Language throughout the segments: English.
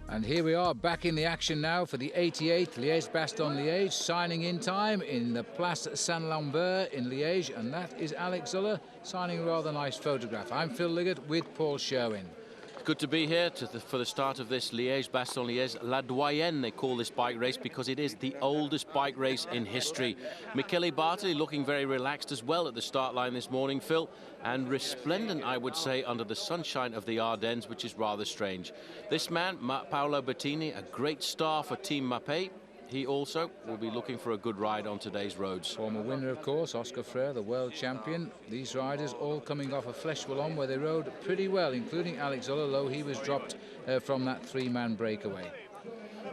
And here we are back in the action now for the 88th Liège-Bastogne-Liège, signing in time in the Place Saint-Lambert in Liège, and that is Alex Zuller signing a rather nice photograph. I'm Phil Liggett with Paul Sherwin. Good to be here for the start of this Liège-Bastogne-Liège. La Doyenne, they call this bike race because it is the oldest bike race in history. Michele Bartoli looking very relaxed as well at the start line this morning, Phil, and resplendent, I would say, under the sunshine of the Ardennes, which is rather strange. This man, Paolo Bettini, a great star for Team Mapei. He also will be looking for a good ride on today's roads. Former winner, of course, Oscar Freire, the world champion. These riders all coming off a Flèche Wallonne where they rode pretty well, including Alex Zuller, though he was dropped from that three-man breakaway.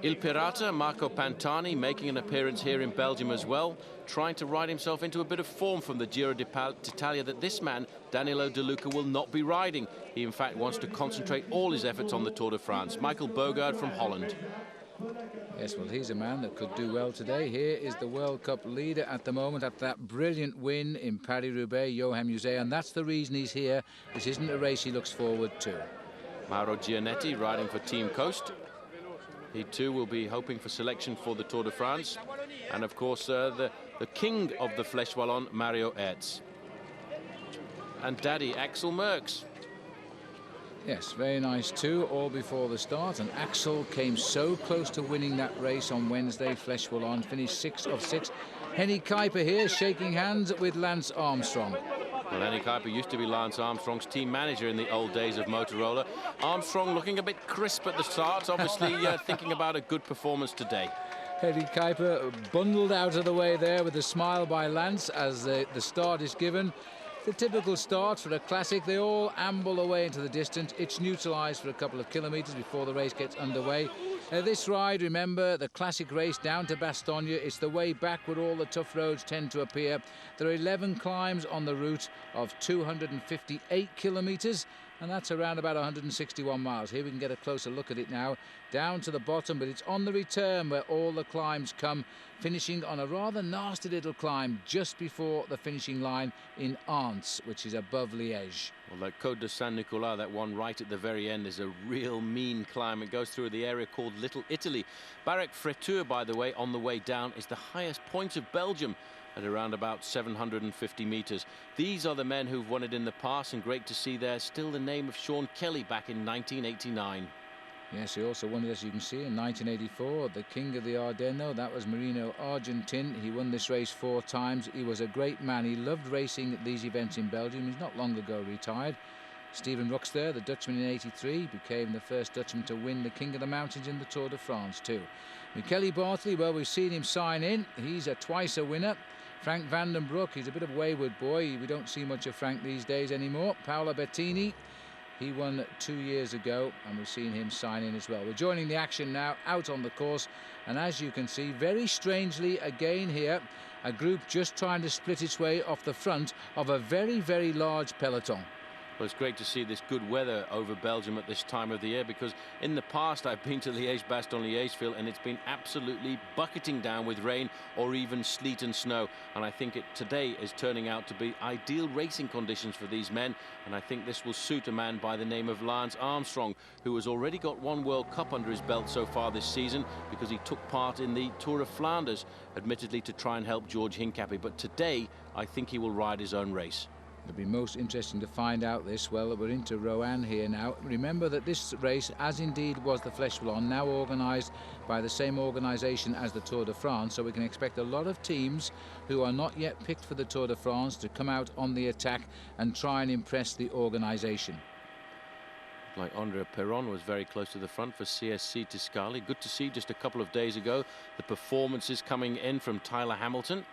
Il Pirata, Marco Pantani, making an appearance here in Belgium as well, trying to ride himself into a bit of form from the Giro d'Italia that this man, Danilo De Luca, will not be riding. He, in fact, wants to concentrate all his efforts on the Tour de France. Michael Bogaard from Holland. Yes, well, he's a man that could do well today. Here is the World Cup leader at the moment at that brilliant win in Paris-Roubaix, Johan Museeuw, and that's the reason he's here. This isn't a race he looks forward to. Mauro Gianetti riding for Team Coast. He too will be hoping for selection for the Tour de France. And of course, the king of the Flèche Wallonne, Mario Ertz. And Daddy, Axel Merckx. Yes, very nice too, all before the start. And Axel came so close to winning that race on Wednesday, Flèche Wallonne, finished 6 of 6. Henny Kuiper here shaking hands with Lance Armstrong. Well, Henny Kuiper used to be Lance Armstrong's team manager in the old days of Motorola. Armstrong looking a bit crisp at the start, obviously thinking about a good performance today. Henny Kuiper bundled out of the way there with a smile by Lance as the start is given. The typical start for a classic. They all amble away into the distance. It's neutralised for a couple of kilometres before the race gets underway. This ride, remember, the classic race down to Bastogne. It's the way back where all the tough roads tend to appear. There are 11 climbs on the route of 258 kilometres, and that's around about 161 miles. Here we can get a closer look at it now, down to the bottom, but it's on the return where all the climbs come, finishing on a rather nasty little climb just before the finishing line in Ants, which is above Liège. Well, that Côte de Saint-Nicolas, that one right at the very end, is a real mean climb. It goes through the area called Little Italy. Barrac Freture, by the way, on the way down, is the highest point of Belgium at around about 750 metres. These are the men who've won it in the past, and great to see there still the name of Sean Kelly back in 1989. Yes, he also won it, as you can see, in 1984. The king of the Ardennes, that was Marino Argentin. He won this race 4 times. He was a great man. He loved racing at these events in Belgium. He's not long ago retired. Stephen Rooks there, the Dutchman in '83, became the first Dutchman to win the King of the Mountains in the Tour de France too. Michele Bartoli, well, we've seen him sign in. He's a twice a winner. Frank van den Broek, he's a bit of a wayward boy. We don't see much of Frank these days anymore. Paolo Bettini, he won 2 years ago, and we've seen him sign in as well. We're joining the action now out on the course, and as you can see, very strangely again here, a group just trying to split its way off the front of a very, very large peloton. Well, it's great to see this good weather over Belgium at this time of the year, because in the past I've been to Liège-Bastogne-Liège, Phil, and it's been absolutely bucketing down with rain or even sleet and snow. And I think today is turning out to be ideal racing conditions for these men. And I think this will suit a man by the name of Lance Armstrong, who has already got 1 World Cup under his belt so far this season, because he took part in the Tour of Flanders, admittedly to try and help George Hincapie. But today, I think he will ride his own race. It'll be most interesting to find out this. Well, we're into Roanne here now. Remember that this race, as indeed was the Flèche Wallonne, now organised by the same organisation as the Tour de France, so we can expect a lot of teams who are not yet picked for the Tour de France to come out on the attack and try and impress the organisation. Like Andrea Perron was very close to the front for CSC Tiscali. Good to see just a couple of days ago the performances coming in from Tyler Hamilton.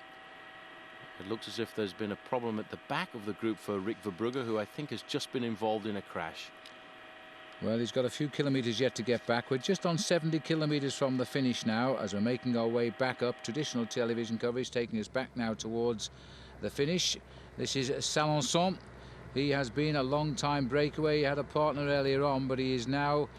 It looks as if there's been a problem at the back of the group for Rick Verbrugge, who I think has just been involved in a crash. Well, he's got a few kilometres yet to get back. We're just on 70 kilometres from the finish now as we're making our way back up. Traditional television coverage taking us back now towards the finish. This is Salençon. He has been a long-time breakaway. He had a partner earlier on, but he is now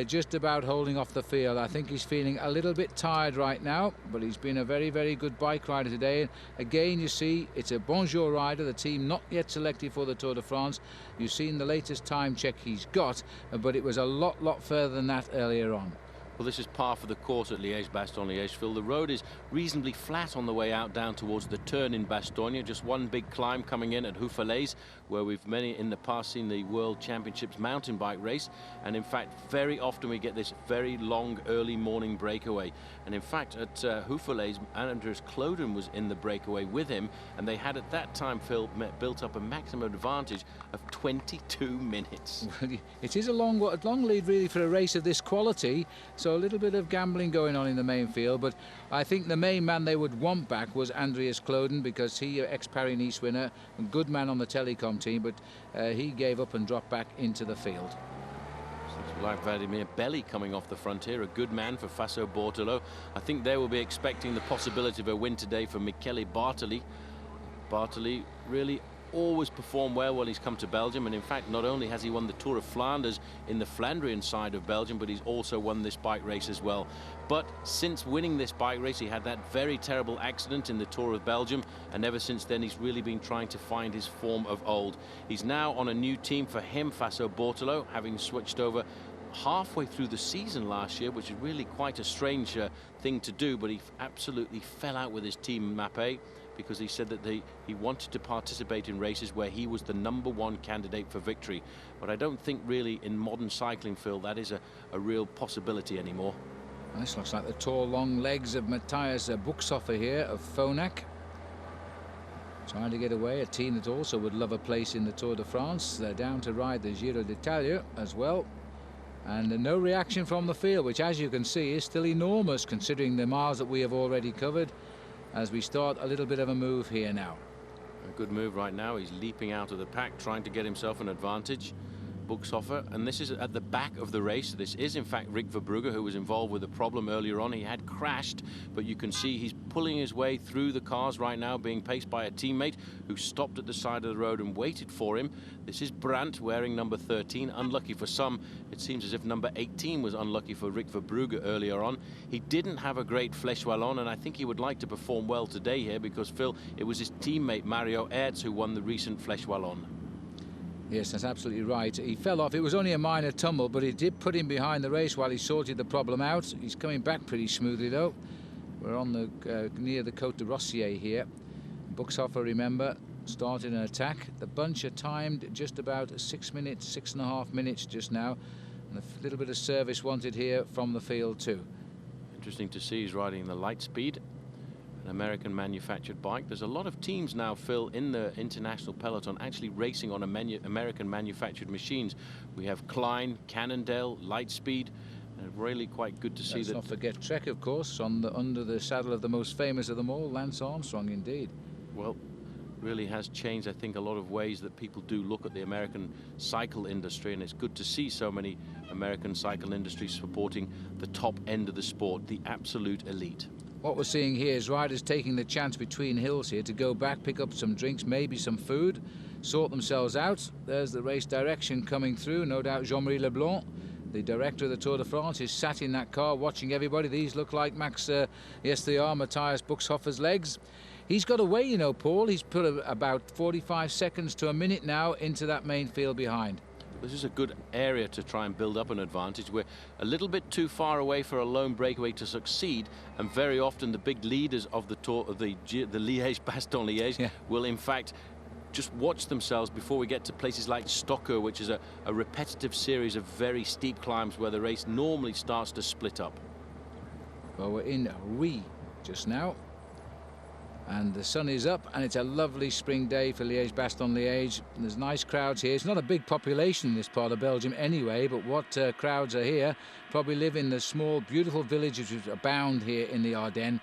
just about holding off the field. I think he's feeling a little bit tired right now, but he's been a very, very good bike rider today. And again, you see, it's a Bonjour rider, the team not yet selected for the Tour de France. You've seen the latest time check he's got, but it was a lot further than that earlier on. Well, this is par for the course at Liege-Bastogne-Liege, Phil. The road is reasonably flat on the way out down towards the turn in Bastogne. Just one big climb coming in at Houffalize, where we've many in the past seen the World Championships mountain bike race. And in fact, very often we get this very long early morning breakaway. And in fact, at Houffalize, Anders Kloden was in the breakaway with him, and they had at that time, Phil, built up a maximum advantage of 22 minutes. It is a long lead really for a race of this quality. So a little bit of gambling going on in the main field, but I think the main man they would want back was Andreas Kloden, because he, ex-Paris-Nice winner, a good man on the telecom team, but he gave up and dropped back into the field. Like Vladimir Belli coming off the frontier, a good man for Faso Bortolo. I think they will be expecting the possibility of a win today for Michele Bartoli. Bartoli really always performed well when he's come to Belgium, and in fact not only has he won the Tour of Flanders in the Flandrian side of Belgium, but he's also won this bike race as well. But since winning this bike race, he had that very terrible accident in the Tour of Belgium, and ever since then he's really been trying to find his form of old. He's now on a new team for him, Faso Bortolo, having switched over halfway through the season last year, which is really quite a strange thing to do, but he absolutely fell out with his team Mapei, because he said that he wanted to participate in races where he was the #1 candidate for victory. But I don't think really in modern cycling, Phil, that is a real possibility anymore. And this looks like the tall, long legs of Matthias Buchshofer here of Phonak. Trying to get away, a team that also would love a place in the Tour de France. They're down to ride the Giro d'Italia as well. And no reaction from the field, which, as you can see, is still enormous considering the miles that we have already covered, as we start a little bit of a move here now. A good move right now. He's leaping out of the pack, trying to get himself an advantage. Buchshofer, and this is at the back of the race. This is in fact Rick Verbrugge, who was involved with a problem earlier on. He had crashed, but you can see he's pulling his way through the cars right now, being paced by a teammate who stopped at the side of the road and waited for him. This is Brandt wearing number 13. Unlucky for some. It seems as if number 18 was unlucky for Rick Verbrugge earlier on. He didn't have a great Flèche Wallonne, and I think he would like to perform well today here, because Phil, it was his teammate Mario Ertz who won the recent Flèche Wallonne. Yes, that's absolutely right. He fell off. It was only a minor tumble, but it did put him behind the race while he sorted the problem out. He's coming back pretty smoothly, though. We're on the near the Côte de Rossier here. Buchshofer, remember, started an attack. The bunch are timed just about 6 minutes, 6.5 minutes just now. And a little bit of service wanted here from the field too. Interesting to see he's riding the light speed, an American manufactured bike. There's a lot of teams now, Phil, in the international peloton actually racing on American manufactured machines. We have Klein, Cannondale, Lightspeed, and really quite good to see that. Let's not forget Trek, of course, under the saddle of the most famous of them all, Lance Armstrong, indeed. Well, really has changed, I think, a lot of ways that people do look at the American cycle industry, and it's good to see so many American cycle industries supporting the top end of the sport, the absolute elite. What we're seeing here is riders taking the chance between hills here to go back, pick up some drinks, maybe some food, sort themselves out. There's the race direction coming through. No doubt Jean-Marie Leblanc, the director of the Tour de France, is sat in that car watching everybody. These look like yes they are, Matthias Buchshofer's legs. He's got away, you know, Paul. He's put about 45 seconds to a minute now into that main field behind. This is a good area to try and build up an advantage. We're a little bit too far away for a lone breakaway to succeed, and very often the big leaders of the Tour of the Liege-Bastogne-Liege will in fact just watch themselves before we get to places like Stocker, which is a repetitive series of very steep climbs where the race normally starts to split up. Well, we're in Rouy just now, and the sun is up, and it's a lovely spring day for Liege-Bastogne-Liege. There's nice crowds here. It's not a big population in this part of Belgium anyway, but what crowds are here probably live in the small, beautiful villages which abound here in the Ardennes.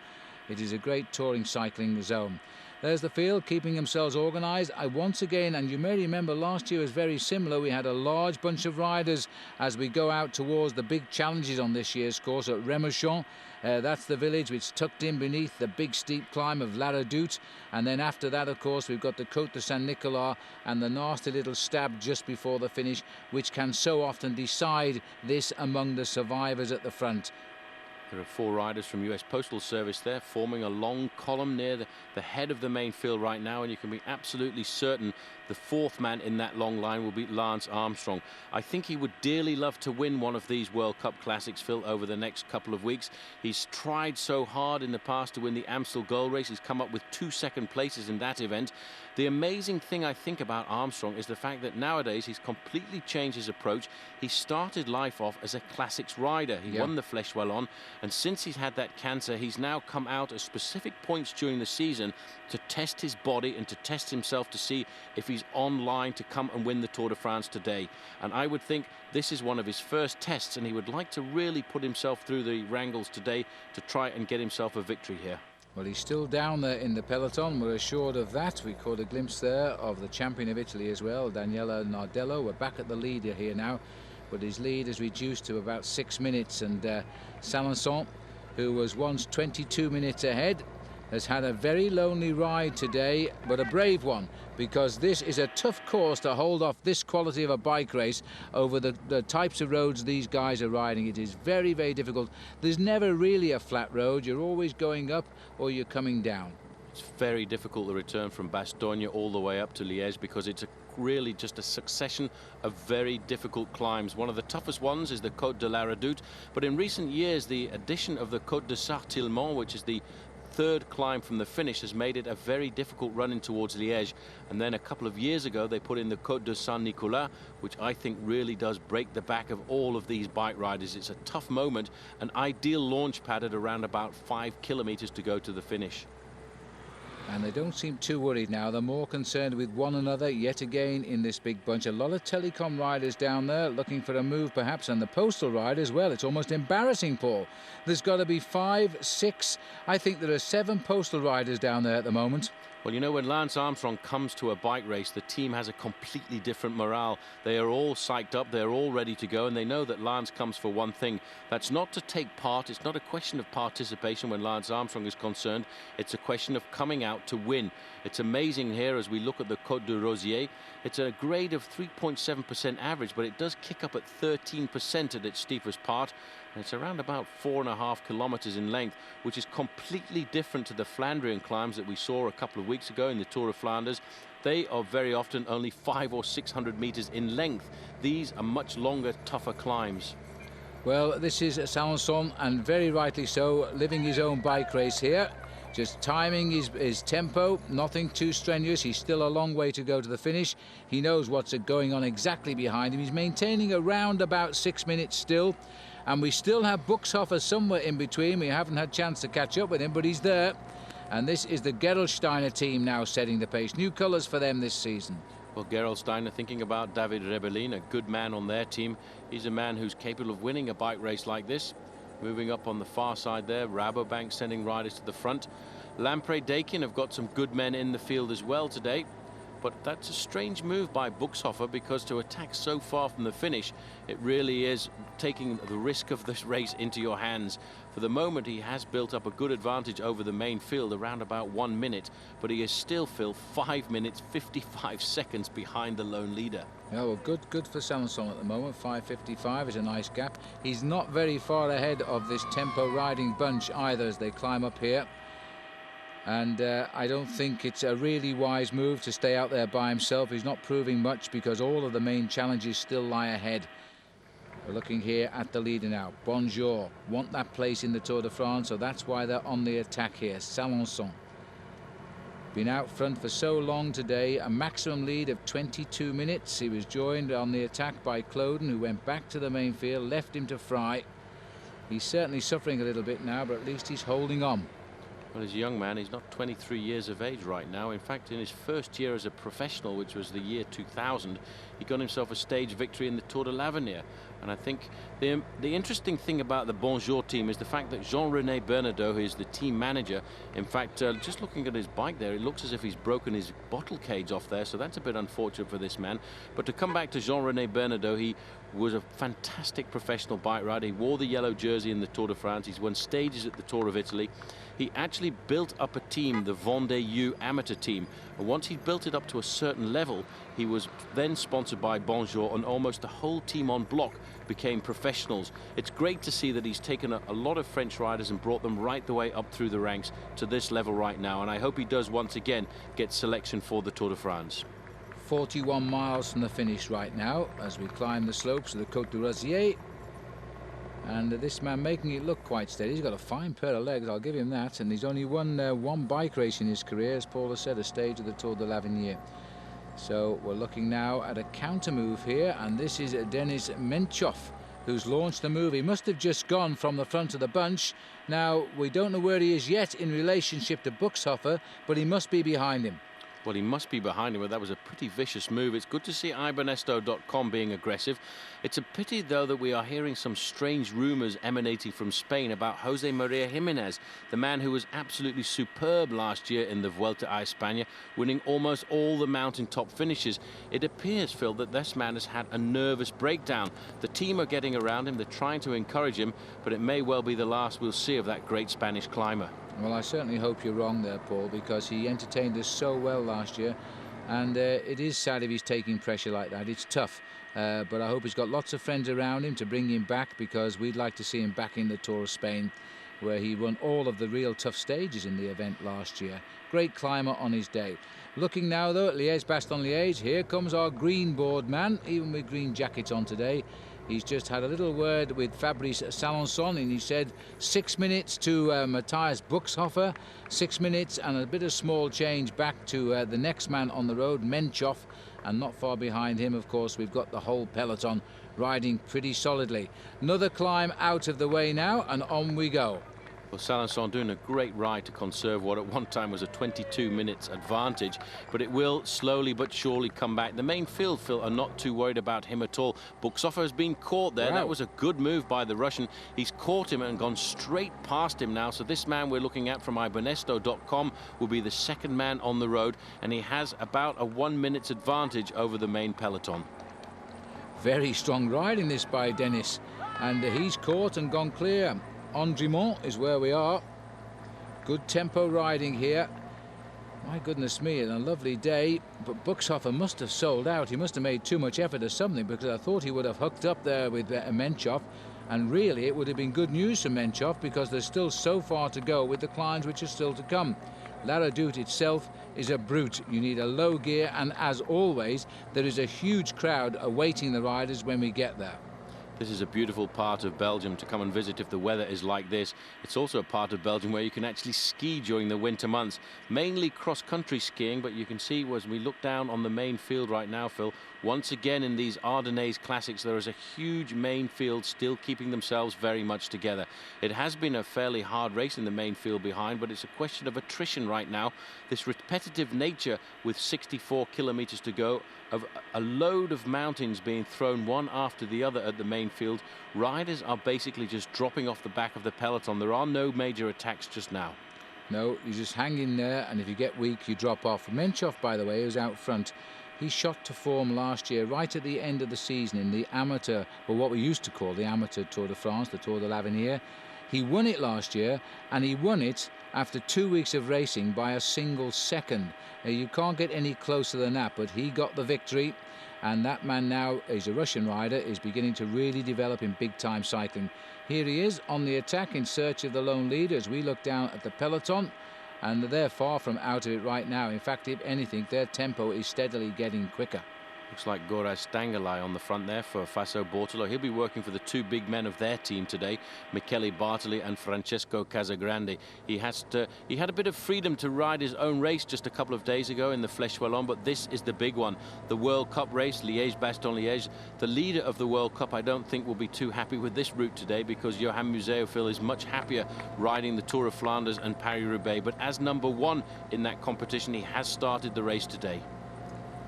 It is a great touring cycling zone. There's the field, keeping themselves organised. Once again, and you may remember last year was very similar. We had a large bunch of riders as we go out towards the big challenges on this year's course at Remerchon. That's the village which tucked in beneath the big steep climb of La Redoute. And then after that, of course, we've got the Côte de Saint-Nicolas and the nasty little stab just before the finish, which can so often decide this among the survivors at the front. There are 4 riders from US Postal Service there forming a long column near the head of the main field right now, and you can be absolutely certain The fourth man in that long line will be Lance Armstrong. I think he would dearly love to win one of these World Cup Classics, Phil, over the next couple of weeks. He's tried so hard in the past to win the Amstel Gold Race. He's come up with 2 second places in that event. The amazing thing I think about Armstrong is the fact that nowadays he's completely changed his approach. He started life off as a classics rider. He won the Flèche Wallonne, and since he's had that cancer, he's now come out at specific points during the season to test his body and to test himself to see if he's online to come and win the Tour de France today. And I would think this is one of his first tests, and he would like to really put himself through the wrangles today to try and get himself a victory here. Well, he's still down there in the peloton. We're assured of that. We caught a glimpse there of the champion of Italy as well, Daniele Nardello. We're back at the leader here now, but his lead is reduced to about 6 minutes. And Salençon, who was once 22 minutes ahead, has had a very lonely ride today, but a brave one, because this is a tough course to hold off this quality of a bike race over the types of roads these guys are riding. It is very, very difficult. There's never really a flat road. You're always going up or you're coming down. It's very difficult to return from Bastogne all the way up to Liège, because it's really just a succession of very difficult climbs. One of the toughest ones is the Côte de la Redoute, but in recent years the addition of the Côte de Sartillemont, which is the third climb from the finish, has made it a very difficult run in towards Liège. And then a couple of years ago they put in the Côte de Saint-Nicolas, which I think really does break the back of all of these bike riders. It's a tough moment, an ideal launch pad at around about 5 kilometers to go to the finish. And they don't seem too worried now. They're more concerned with one another yet again in this big bunch. A lot of telecom riders down there looking for a move perhaps, and the postal ride as well. It's almost embarrassing, Paul. There's got to be 5, 6, I think there are 7 postal riders down there at the moment. Well, you know, when Lance Armstrong comes to a bike race, the team has a completely different morale. They are all psyched up, they're all ready to go, and they know that Lance comes for one thing. That's not to take part. It's not a question of participation when Lance Armstrong is concerned. It's a question of coming out to win. It's amazing here as we look at the Côte de Rosier. It's a grade of 3.7% average, but it does kick up at 13% at its steepest part. And it's around about 4.5 kilometers in length, which is completely different to the Flandrian climbs that we saw a couple of weeks ago in the Tour of Flanders. They are very often only 500 or 600 meters in length. These are much longer, tougher climbs. Well, this is Salençon, and very rightly so, living his own bike race here. Just timing his tempo, nothing too strenuous. He's still a long way to go to the finish. He knows what's going on exactly behind him. He's maintaining around about 6 minutes still. And we still have Buxhofer somewhere in between. We haven't had a chance to catch up with him, but he's there. And this is the Gerolsteiner team now setting the pace. New colours for them this season. Well, Gerolsteiner thinking about David Rebellin, a good man on their team. He's a man who's capable of winning a bike race like this. Moving up on the far side there, Rabobank sending riders to the front. Lampre-Dakin have got some good men in the field as well today. But that's a strange move by Buxhofer, because to attack so far from the finish, it really is taking the risk of this race into your hands. For the moment, he has built up a good advantage over the main field, around about 1 minute, but he is still, Phil, 5 minutes 55 seconds behind the lone leader. Yeah, well, good for Salençon at the moment. 5:55 is a nice gap. He's not very far ahead of this tempo riding bunch either as they climb up here. And I don't think it's a really wise move to stay out there by himself. He's not proving much, because all of the main challenges still lie ahead. We're looking here at the leader now. Bonjour want that place in the Tour de France, so that's why they're on the attack here. Salençon been out front for so long today, a maximum lead of 22 minutes. He was joined on the attack by Cloden, who went back to the main field, left him to Fry. He's certainly suffering a little bit now, but at least he's holding on. Well, he's a young man. He's not 23 years of age right now. In fact, in his first year as a professional, which was the year 2000, he got himself a stage victory in the Tour de l'Avenir. And I think the interesting thing about the Bonjour team is the fact that Jean-René Bernadotte, who is the team manager, in fact, just looking at his bike there, it looks as if he's broken his bottle cage off there, so that's a bit unfortunate for this man. But to come back to Jean-René Bernadotte, he was a fantastic professional bike rider. He wore the yellow jersey in the Tour de France. He's won stages at the Tour of Italy. He actually built up a team, the Vendée U amateur team. And once he built it up to a certain level, he was then sponsored by Bonjour, and almost the whole team on block became professionals. It's great to see that he's taken a lot of French riders and brought them right the way up through the ranks to this level right now. And I hope he does once again get selection for the Tour de France. 41 miles from the finish right now as we climb the slopes of the Côte du Rosier. And this man making it look quite steady. He's got a fine pair of legs, I'll give him that. And he's only won one bike race in his career, as Paul has said, a stage of the Tour de l'Avenir. So we're looking now at a counter move here, and this is Denis Menchov, who's launched the move. He must have just gone from the front of the bunch. Now, we don't know where he is yet in relationship to Buxhofer, but he must be behind him. Well, he must be behind him, but that was a pretty vicious move. It's good to see iBanesto.com being aggressive. It's a pity, though, that we are hearing some strange rumours emanating from Spain about Jose Maria Jimenez, the man who was absolutely superb last year in the Vuelta a España, winning almost all the mountaintop finishes. It appears, Phil, that this man has had a nervous breakdown. The team are getting around him, they're trying to encourage him, but it may well be the last we'll see of that great Spanish climber. Well, I certainly hope you're wrong there, Paul, because he entertained us so well last year, and it is sad if he's taking pressure like that. It's tough, but I hope he's got lots of friends around him to bring him back, because we'd like to see him back in the Tour of Spain, where he won all of the real tough stages in the event last year. Great climber on his day. Looking now, though, at Liège-Bastogne-Liège, here comes our green board man, even with green jackets on today. He's just had a little word with Fabrice Salençon, and he said 6 minutes to Matthias Buxhofer, 6 minutes and a bit of small change back to the next man on the road, Menchov, and not far behind him, of course, we've got the whole peloton riding pretty solidly. Another climb out of the way now, and on we go. Well, Salençon doing a great ride to conserve what at one time was a 22 minutes advantage, but it will slowly but surely come back. The main field, Phil, are not too worried about him at all. Buxhofer has been caught there. Wow. That was a good move by the Russian. He's caught him and gone straight past him now. So this man we're looking at from iBanesto.com will be the second man on the road, and he has about a 1 minute's advantage over the main peloton. Very strong riding this by Denis, and he's caught and gone clear. Andrimont is where we are. Good tempo riding here. My goodness me, and a lovely day. But Buxhofer must have sold out. He must have made too much effort or something, because I thought he would have hooked up there with Menchov. And really, it would have been good news for Menchov, because there's still so far to go with the climbs which are still to come. La Redoute itself is a brute. You need a low gear, and as always, there is a huge crowd awaiting the riders when we get there. This is a beautiful part of Belgium to come and visit if the weather is like this. It's also a part of Belgium where you can actually ski during the winter months. Mainly cross-country skiing, but you can see as we look down on the main field right now, Phil, once again in these Ardennes Classics, there is a huge main field still keeping themselves very much together. It has been a fairly hard race in the main field behind, but it's a question of attrition right now. This repetitive nature with 64 kilometers to go, of a load of mountains being thrown one after the other at the main field. Riders are basically just dropping off the back of the peloton. There are no major attacks just now. No, you just hang in there, and if you get weak, you drop off. Menchov, by the way, who's out front, he shot to form last year, right at the end of the season, in the amateur, or what we used to call the amateur Tour de France, the Tour de l'Avenir. He won it last year, and he won it after 2 weeks of racing by a single second. You can't get any closer than that, but he got the victory, and that man now, he's a Russian rider, is beginning to really develop in big-time cycling. Here he is on the attack in search of the lone leader as we look down at the peloton, and they're far from out of it right now. In fact, if anything, their tempo is steadily getting quicker. Looks like Goraz Stangelai on the front there for Faso Bortolo. He'll be working for the two big men of their team today, Michele Bartoli and Francesco Casagrande. He had a bit of freedom to ride his own race just a couple of days ago in the Flèche Wallonne, but this is the big one, the World Cup race, Liège-Bastogne-Liège. The leader of the World Cup, I don't think, will be too happy with this route today, because Johan Museeuw, Phil, is much happier riding the Tour of Flanders and Paris-Roubaix. But as number one in that competition, he has started the race today.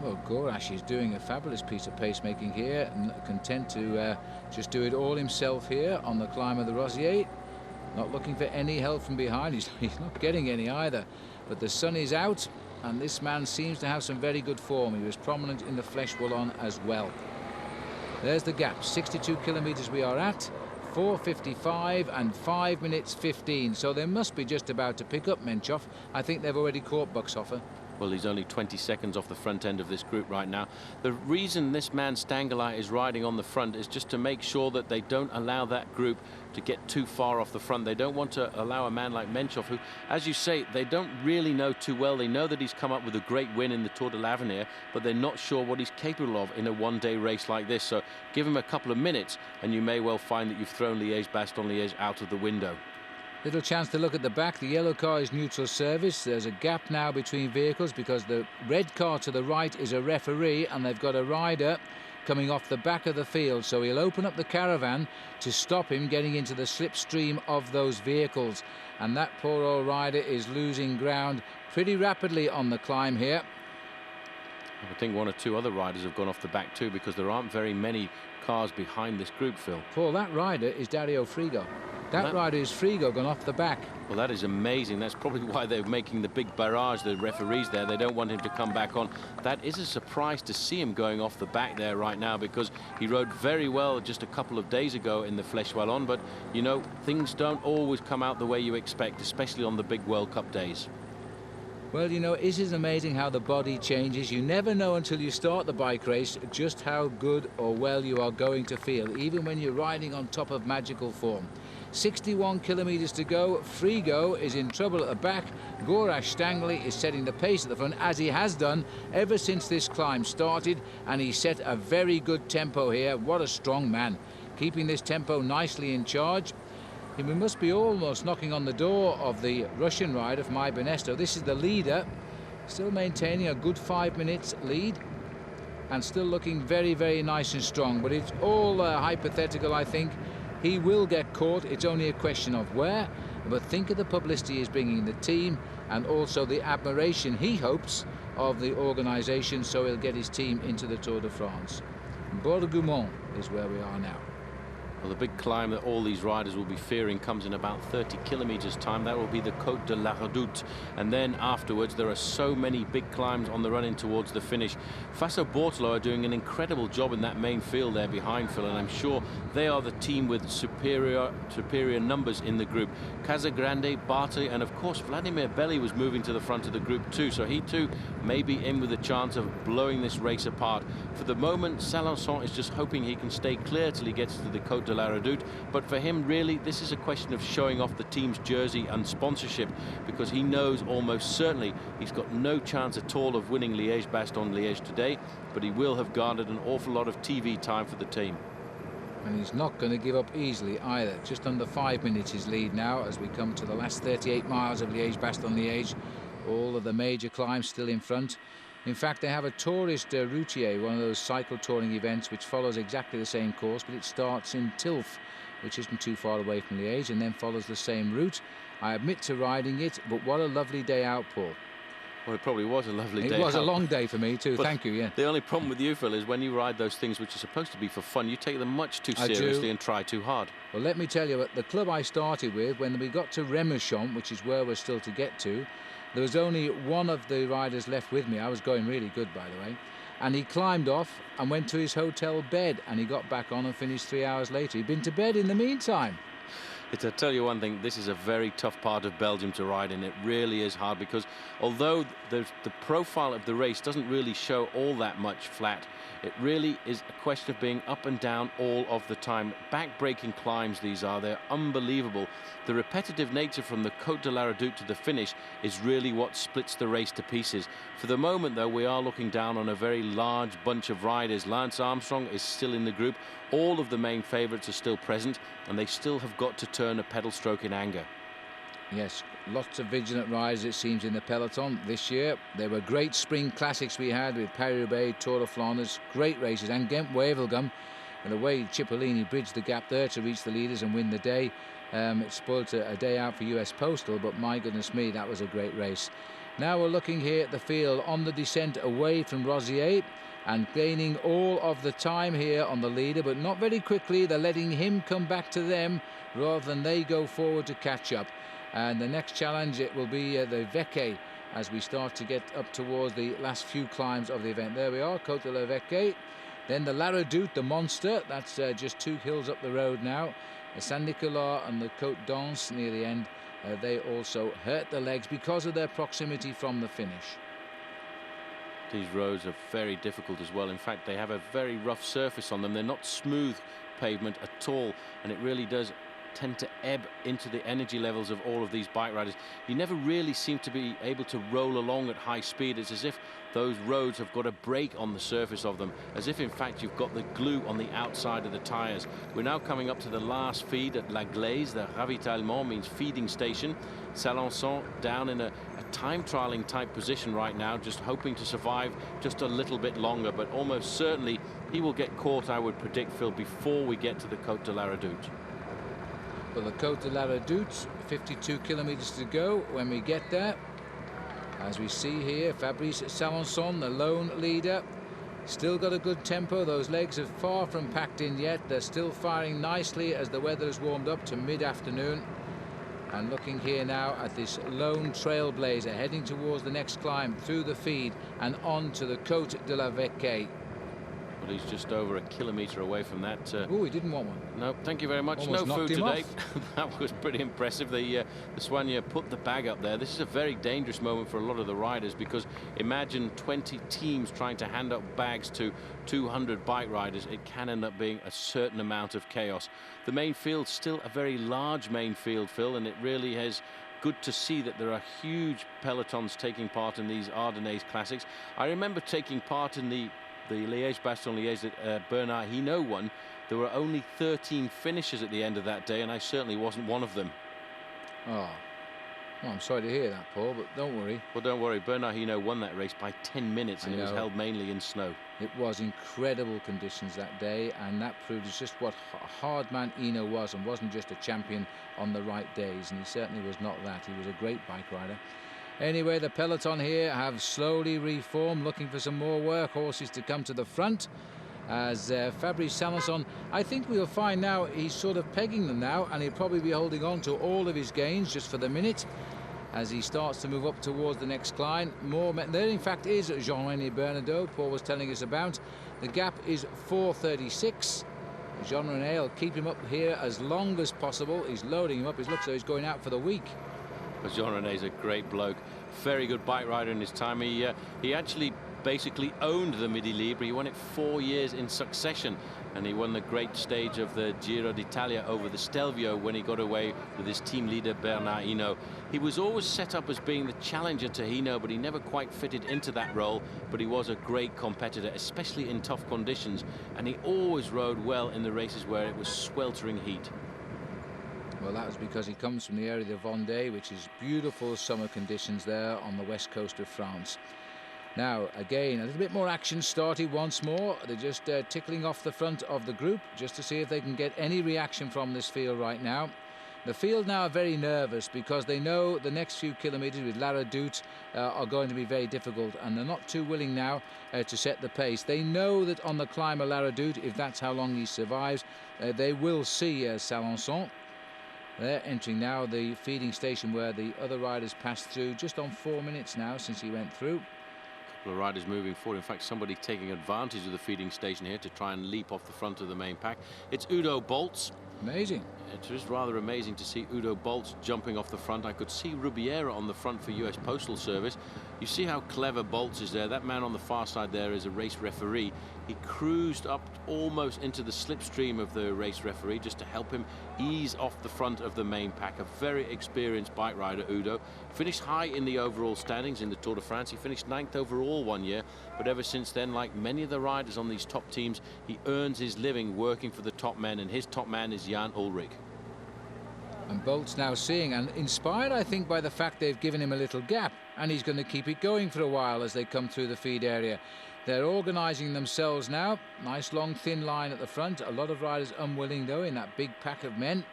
Well, Gorash is doing a fabulous piece of pacemaking here, and content to just do it all himself here on the climb of the Rosier. Not looking for any help from behind. He's not getting any either. But the sun is out, and this man seems to have some very good form. He was prominent in the Flèche Wallonne as well. There's the gap. 62 kilometers we are at. 4:55 and 5 minutes 15. So they must be just about to pick up Menchov. I think they've already caught Buxhofer. Well, he's only 20 seconds off the front end of this group right now. The reason this man Stangelai is riding on the front is just to make sure that they don't allow that group to get too far off the front. They don't want to allow a man like Menchov, who, as you say, they don't really know too well. They know that he's come up with a great win in the Tour de l'Avenir, but they're not sure what he's capable of in a one-day race like this. So give him a couple of minutes and you may well find that you've thrown Liège-Bastogne-Liège out of the window. Little chance to look at the back. The yellow car is neutral service. There's a gap now between vehicles because the red car to the right is a referee and they've got a rider coming off the back of the field. So he'll open up the caravan to stop him getting into the slipstream of those vehicles. And that poor old rider is losing ground pretty rapidly on the climb here. I think one or two other riders have gone off the back too, because there aren't very many cars behind this group, Phil. Paul, that rider is Dario Frigo. That rider is Frigo, gone off the back. Well, that is amazing. That's probably why they're making the big barrage, the referees there. They don't want him to come back on. That is a surprise to see him going off the back there right now, because he rode very well just a couple of days ago in the Flèche Wallonne. But, you know, things don't always come out the way you expect, especially on the big World Cup days. Well, you know, it is amazing how the body changes. You never know until you start the bike race just how good or well you are going to feel, even when you're riding on top of magical form. 61 kilometers to go. Frigo is in trouble at the back. Gorazd Stanley is setting the pace at the front, as he has done ever since this climb started, and he set a very good tempo here. What a strong man, keeping this tempo nicely in charge. We must be almost knocking on the door of the Russian rider from Ibanez. This is the leader, still maintaining a good 5 minutes lead and still looking very, very nice and strong. But it's all hypothetical, I think. He will get caught. It's only a question of where. But think of the publicity he's bringing the team, and also the admiration he hopes of the organisation, so he'll get his team into the Tour de France. Bourg-Goumont is where we are now. Well, the big climb that all these riders will be fearing comes in about 30 kilometers time. That will be the Côte de la Redoute. And then afterwards, there are so many big climbs on the run in towards the finish. Faso Bortolo are doing an incredible job in that main field there behind Phil, and I'm sure they are the team with superior numbers in the group. Casagrande, Bartoli, and of course Vladimir Belli was moving to the front of the group too, so he too may be in with a chance of blowing this race apart. For the moment, Salançon is just hoping he can stay clear till he gets to the Côte de la Redoute, but for him really this is a question of showing off the team's jersey and sponsorship, because he knows almost certainly he's got no chance at all of winning Liège-Bastogne-Liège today, but he will have garnered an awful lot of TV time for the team. And he's not going to give up easily either. Just under 5 minutes his lead now as we come to the last 38 miles of Liège-Bastogne-Liège. All of the major climbs still in front. In fact, they have a tourist routier, one of those cycle touring events which follows exactly the same course, but it starts in Tilf, which isn't too far away from Liège, and then follows the same route. I admit to riding it, but what a lovely day out, Paul. Well, it probably was a lovely day. It was a long day for me too, thank you, yeah. The only problem with you, Phil, is when you ride those things which are supposed to be for fun, you take them much too seriously and try too hard. Well, let me tell you, at the club I started with, when we got to Remerchon, which is where we're still to get to, there was only one of the riders left with me. I was going really good, by the way. And he climbed off and went to his hotel bed, and he got back on and finished 3 hours later. He'd been to bed in the meantime. I'll tell you one thing, this is a very tough part of Belgium to ride in. It really is hard, because although the profile of the race doesn't really show all that much flat, it really is a question of being up and down all of the time. Back-breaking climbs these are. They're unbelievable. The repetitive nature from the Côte de la Redoute to the finish is really what splits the race to pieces. For the moment, though, we are looking down on a very large bunch of riders. Lance Armstrong is still in the group. All of the main favourites are still present, and they still have got to turn a pedal stroke in anger. Yes, lots of vigilant riders, it seems, in the peloton this year. There were great spring classics we had with Paris-Roubaix, Tour de Flanders, great races, and Ghent-Wevelgem. And the way Cipollini bridged the gap there to reach the leaders and win the day, it spoiled a day out for US Postal, but my goodness me, that was a great race. Now we're looking here at the field on the descent away from Rosier, and gaining all of the time here on the leader, but not very quickly. They're letting him come back to them rather than they go forward to catch up. And the next challenge, it will be the Vecche as we start to get up towards the last few climbs of the event. There we are, Côte de la Vecche. Then the La Redoute, the monster. That's just 2 hills up the road now. The Saint-Nicolas and the Côte d'Ance near the end. They also hurt the legs because of their proximity from the finish. These roads are very difficult as well. In fact, they have a very rough surface on them. They're not smooth pavement at all, and it really does tend to ebb into the energy levels of all of these bike riders. You never really seem to be able to roll along at high speed. It's as if those roads have got a break on the surface of them, as if in fact you've got the glue on the outside of the tires. We're now coming up to the last feed at La Glaise. The ravitaillement means feeding station. Salençon down in a time trialing type position right now, just hoping to survive just a little bit longer, but almost certainly he will get caught, I would predict, Phil, before we get to the Côte de la Redoute. Well, the Côte de la Redoute, 52 kilometers to go when we get there. As we see here, Fabrice Salençon, the lone leader, still got a good tempo. Those legs are far from packed in yet. They're still firing nicely as the weather has warmed up to mid-afternoon. And looking here now at this lone trailblazer heading towards the next climb through the feed and on to the Côte de la Vecquet. Well, he's just over a kilometre away from that. Oh, he didn't want one. No, thank you very much. Almost no food today. That was pretty impressive. The Soigneur put the bag up there. This is a very dangerous moment for a lot of the riders, because imagine 20 teams trying to hand up bags to 200 bike riders. It can end up being a certain amount of chaos. The main field's still a very large main field, Phil, and it really is good to see that there are huge pelotons taking part in these Ardennes Classics. I remember taking part in the Liege-Bastogne-Liege that Bernard Hinault won. There were only 13 finishers at the end of that day, and I certainly wasn't one of them. Oh, well, I'm sorry to hear that, Paul, but don't worry. Well, don't worry. Bernard Hinault won that race by 10 minutes, and it was held mainly in snow. It was incredible conditions that day, and that proves just what a hard man Hinault was, and wasn't just a champion on the right days, and he certainly was not that. He was a great bike rider. Anyway, the peloton here have slowly reformed, looking for some more workhorses to come to the front. As Fabrice Salençon, I think we'll find now he's sort of pegging them now, and he'll probably be holding on to all of his gains just for the minute as he starts to move up towards the next climb. More men. There, in fact, is Jean-René Bernadotte, Paul was telling us about. The gap is 4:36. Jean-René will keep him up here as long as possible. He's loading him up. It looks like he's going out for the week. But Jean-René's a great bloke, very good bike rider in his time. He actually basically owned the Midi Libre. He won it 4 years in succession, and he won the great stage of the Giro d'Italia over the Stelvio when he got away with his team leader Bernard Hinault. He was always set up as being the challenger to Hinault, but he never quite fitted into that role. But he was a great competitor, especially in tough conditions, and he always rode well in the races where it was sweltering heat. Well, that was because he comes from the area of Vendée, which is beautiful summer conditions there on the west coast of France. Now, again, a little bit more action started once more. They're just tickling off the front of the group just to see if they can get any reaction from this field right now. The field now are very nervous because they know the next few kilometres with La Redoute are going to be very difficult, and they're not too willing now to set the pace. They know that on the climb of La Redoute, if that's how long he survives, they will see Salençon. They're entering now the feeding station where the other riders passed through, just on 4 minutes now since he went through. A couple of riders moving forward. In fact, somebody taking advantage of the feeding station here to try and leap off the front of the main pack. It's Udo Boltz. Amazing. It is rather amazing to see Udo Boltz jumping off the front. I could see Rubiera on the front for US Postal Service. You see how clever Boltz is there. That man on the far side there is a race referee. He cruised up almost into the slipstream of the race referee just to help him ease off the front of the main pack. A very experienced bike rider, Udo. Finished high in the overall standings in the Tour de France. He finished 9th overall one year, but ever since then, like many of the riders on these top teams, he earns his living working for the top men, and his top man is Jan Ullrich. And Bolt's now seeing, and inspired, I think, by the fact they've given him a little gap, and he's going to keep it going for a while as they come through the feed area. They're organising themselves now. Nice long thin line at the front. A lot of riders unwilling though in that big pack of men.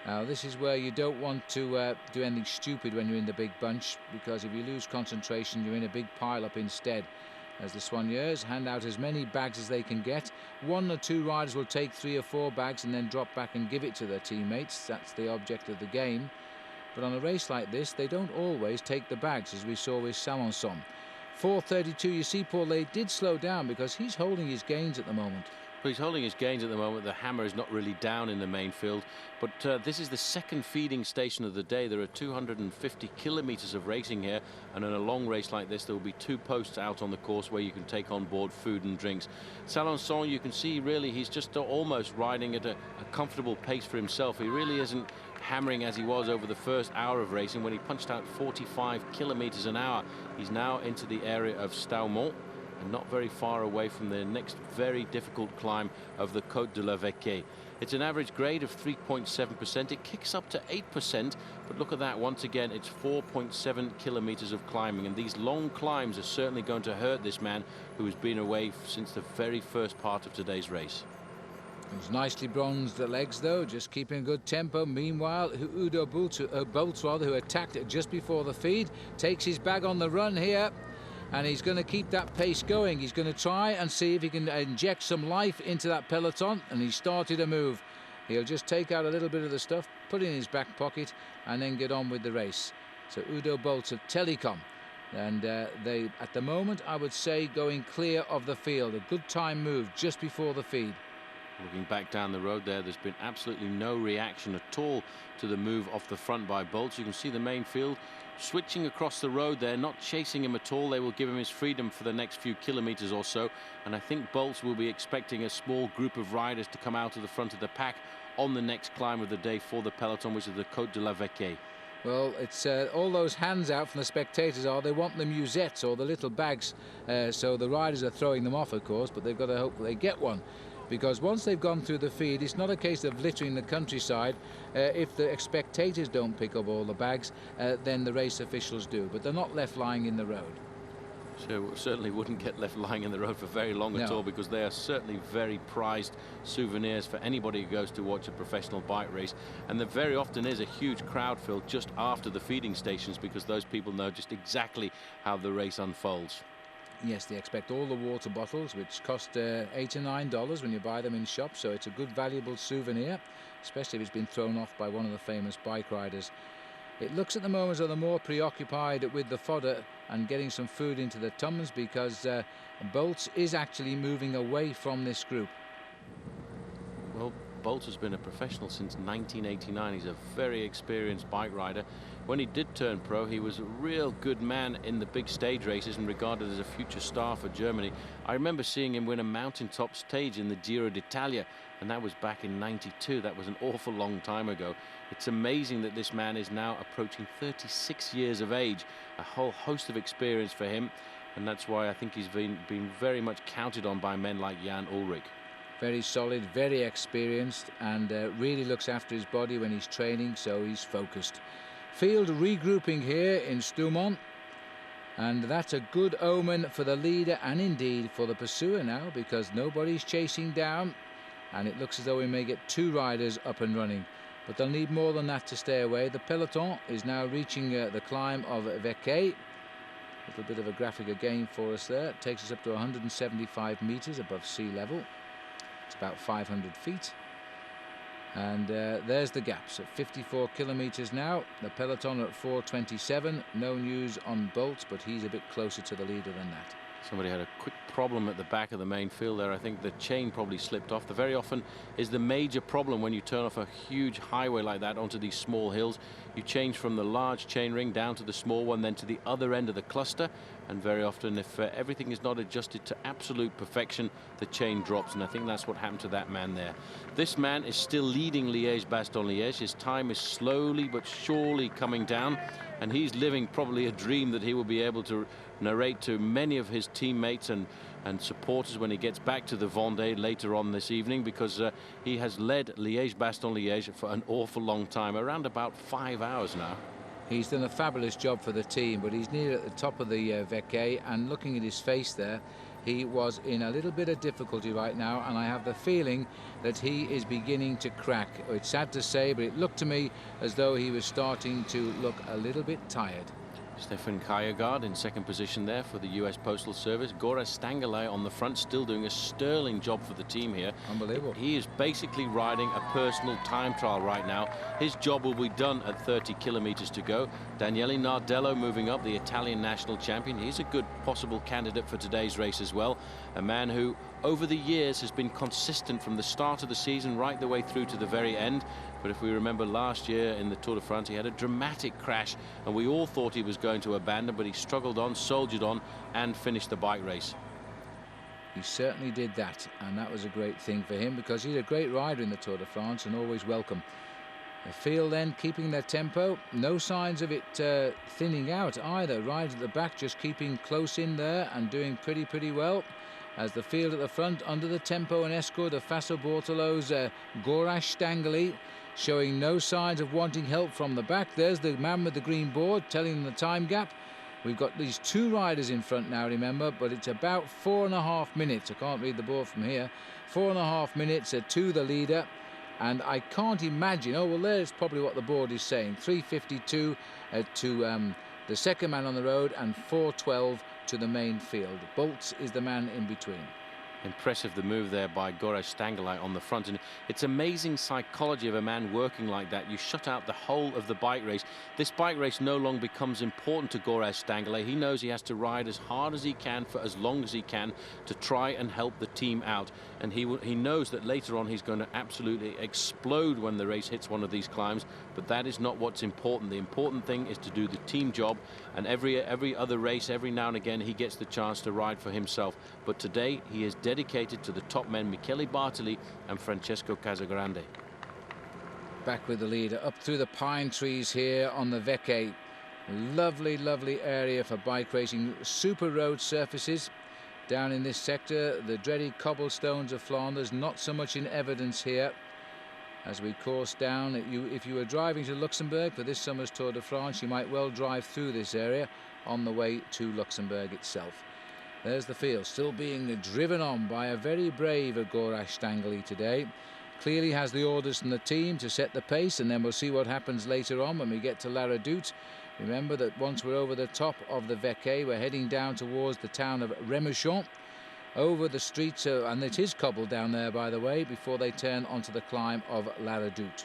Now this is where you don't want to do anything stupid when you're in the big bunch, because if you lose concentration you're in a big pile up instead. As the soigneurs hand out as many bags as they can get. 1 or 2 riders will take 3 or 4 bags and then drop back and give it to their teammates. That's the object of the game. But on a race like this they don't always take the bags, as we saw with Salençon. 4:32, you see, Paul, they did slow down because he's holding his gains at the moment. Well, he's holding his gains at the moment. The hammer is not really down in the main field, but this is the second feeding station of the day. There are 250 kilometers of racing here, and in a long race like this there will be 2 posts out on the course where you can take on board food and drinks. Salençon, you can see really he's just almost riding at a comfortable pace for himself. He really isn't hammering as he was over the first hour of racing when he punched out 45 kilometers an hour. He's now into the area of Staumont, and not very far away from the next very difficult climb of the Côte de la Vecquée. It's an average grade of 3.7%. It kicks up to 8%, but look at that. Once again, it's 4.7 kilometers of climbing, and these long climbs are certainly going to hurt this man who has been away since the very first part of today's race. Those nicely bronzed legs, though, just keeping a good tempo. Meanwhile, Udo Bolt, who attacked just before the feed, takes his bag on the run here. And he's going to keep that pace going. He's going to try and see if he can inject some life into that peloton. And he started a move. He'll just take out a little bit of the stuff, put it in his back pocket, and then get on with the race. So Udo Bolt of Telecom. And they, at the moment, I would say, going clear of the field. A good time move just before the feed. Looking back down the road there's been absolutely no reaction at all to the move off the front by Bolt. You can see the main field switching across the road there, not chasing him at all. They will give him his freedom for the next few kilometers or so, and I think Bolts will be expecting a small group of riders to come out of the front of the pack on the next climb of the day for the peloton, which is the Côte de la Vecquée. Well, it's all those hands out from the spectators they want the musettes or the little bags, so the riders are throwing them off, of course, but they've got to hope that they get one. Because once they've gone through the feed, it's not a case of littering the countryside. If the spectators don't pick up all the bags, then the race officials do. But they're not left lying in the road. So certainly wouldn't get left lying in the road for very long at all, because they are certainly very prized souvenirs for anybody who goes to watch a professional bike race. And there very often is a huge crowd filled just after the feeding stations, because those people know just exactly how the race unfolds. Yes, they expect all the water bottles, which cost $8 or9 when you buy them in shops, so it's a good, valuable souvenir, especially if it's been thrown off by one of the famous bike riders. It looks at the moment as though they're more preoccupied with the fodder and getting some food into the tums, because Bolts is actually moving away from this group. Well, Bolt has been a professional since 1989. He's a very experienced bike rider. When he did turn pro, he was a real good man in the big stage races and regarded as a future star for Germany. I remember seeing him win a mountaintop stage in the Giro d'Italia, and that was back in '92. That was an awful long time ago. It's amazing that this man is now approaching 36 years of age, a whole host of experience for him, and that's why I think he's been very much counted on by men like Jan Ullrich. Very solid, very experienced, and really looks after his body when he's training, so he's focused. Field regrouping here in Staumont, and that's a good omen for the leader and indeed for the pursuer now, because nobody's chasing down, and it looks as though we may get 2 riders up and running, but they'll need more than that to stay away. The peloton is now reaching the climb of Vecquée. A little bit of a graphic again for us there. It takes us up to 175 meters above sea level. It's about 500 feet. And there's the gaps at 54 kilometers now. The peloton are at 4:27. No news on Bolt, but he's a bit closer to the leader than that. Somebody had a quick problem at the back of the main field there. I think the chain probably slipped off. That very often is the major problem when you turn off a huge highway like that onto these small hills. You change from the large chain ring down to the small one, then to the other end of the cluster, and very often if everything is not adjusted to absolute perfection, the chain drops, and I think that's what happened to that man there. This man is still leading Liège-Bastogne-Liège. His time is slowly but surely coming down, and he's living probably a dream that he will be able to narrate to many of his teammates and supporters when he gets back to the Vendée later on this evening, because he has led Liège-Bastogne-Liège for an awful long time, around about 5 hours now. He's done a fabulous job for the team, but he's near at the top of the Vecquée, and looking at his face there, he was in a little bit of difficulty right now, and I have the feeling that he is beginning to crack. It's sad to say, but it looked to me as though he was starting to look a little bit tired. Stefan Kiergaard in second position there for the US Postal Service. Gorazd Stangelay on the front, still doing a sterling job for the team here. Unbelievable. He is basically riding a personal time trial right now. His job will be done at 30 kilometers to go. Daniele Nardello moving up, the Italian national champion. He's a good possible candidate for today's race as well. A man who over the years has been consistent from the start of the season right the way through to the very end. But if we remember last year in the Tour de France, he had a dramatic crash and we all thought he was going to abandon, but he struggled on, soldiered on and finished the bike race. He certainly did that, and that was a great thing for him because he's a great rider in the Tour de France and always welcome. The field then keeping their tempo, no signs of it thinning out either. Riders at the back just keeping close in there and doing pretty well. As the field at the front under the tempo and escort of Faso Bortolo's Gorazd Stangelay, showing no signs of wanting help from the back. There's the man with the green board telling them the time gap. We've got these two riders in front now, remember, but it's about 4.5 minutes. I can't read the board from here. 4.5 minutes to the leader. And I can't imagine, oh, well, there's probably what the board is saying. 3:52 to the second man on the road and 4:12 to the main field. Bolts is the man in between. Impressive the move there by Gorazd Stangelay on the front, and it's amazing psychology of a man working like that. You shut out the whole of the bike race. This bike race no longer becomes important to Gorazd Stangelay. He knows he has to ride as hard as he can for as long as he can to try and help the team out, and he knows that later on he's going to absolutely explode when the race hits one of these climbs, but that is not what's important. The important thing is to do the team job, and every other race, every now and again, he gets the chance to ride for himself. But today he is dedicated to the top men, Michele Bartoli and Francesco Casagrande. Back with the leader, up through the pine trees here on the Vecche. Lovely area for bike racing. Super road surfaces down in this sector. The dreaded cobblestones of Flanders, not so much in evidence here. As we course down, if you were driving to Luxembourg for this summer's Tour de France, you might well drive through this area on the way to Luxembourg itself. There's the field, still being driven on by a very brave Gorazd Stangelay today. Clearly has the orders from the team to set the pace, and then we'll see what happens later on when we get to La Redoute. Remember that once we're over the top of the Vecche, we're heading down towards the town of Remuchon, over the streets, and it is cobbled down there, by the way, before they turn onto the climb of La Redoute.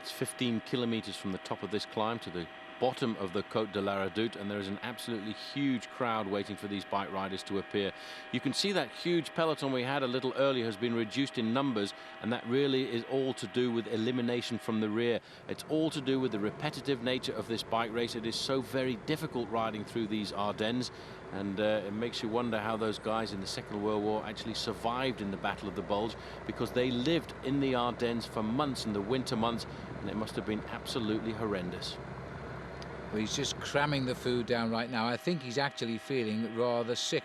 It's 15 kilometers from the top of this climb to the bottom of the Côte de la Redoute, and there is an absolutely huge crowd waiting for these bike riders to appear. You can see that huge peloton we had a little earlier has been reduced in numbers, and that really is all to do with elimination from the rear. It's all to do with the repetitive nature of this bike race. It is so very difficult riding through these Ardennes, and it makes you wonder how those guys in the Second World War actually survived in the Battle of the Bulge, because they lived in the Ardennes for months in the winter months, and it must have been absolutely horrendous. Well, he's just cramming the food down right now. I think he's actually feeling rather sick.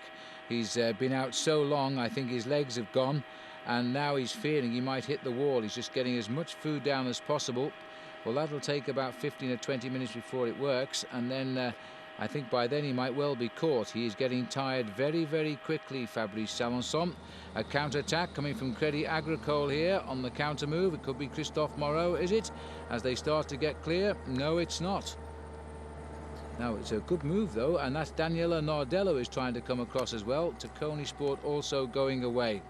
He's been out so long, I think his legs have gone, and now he's feeling he might hit the wall. He's just getting as much food down as possible. Well, that'll take about 15 or 20 minutes before it works, and then I think by then he might well be caught. He is getting tired very quickly, Fabrice Salençon. A counter-attack coming from Crédit Agricole here on the counter move. It could be Christophe Moreau, is it? As they start to get clear. No, it's not. Now, it's a good move, though, and that's Daniele Nardello is trying to come across as well. Tacconi Sport also going away.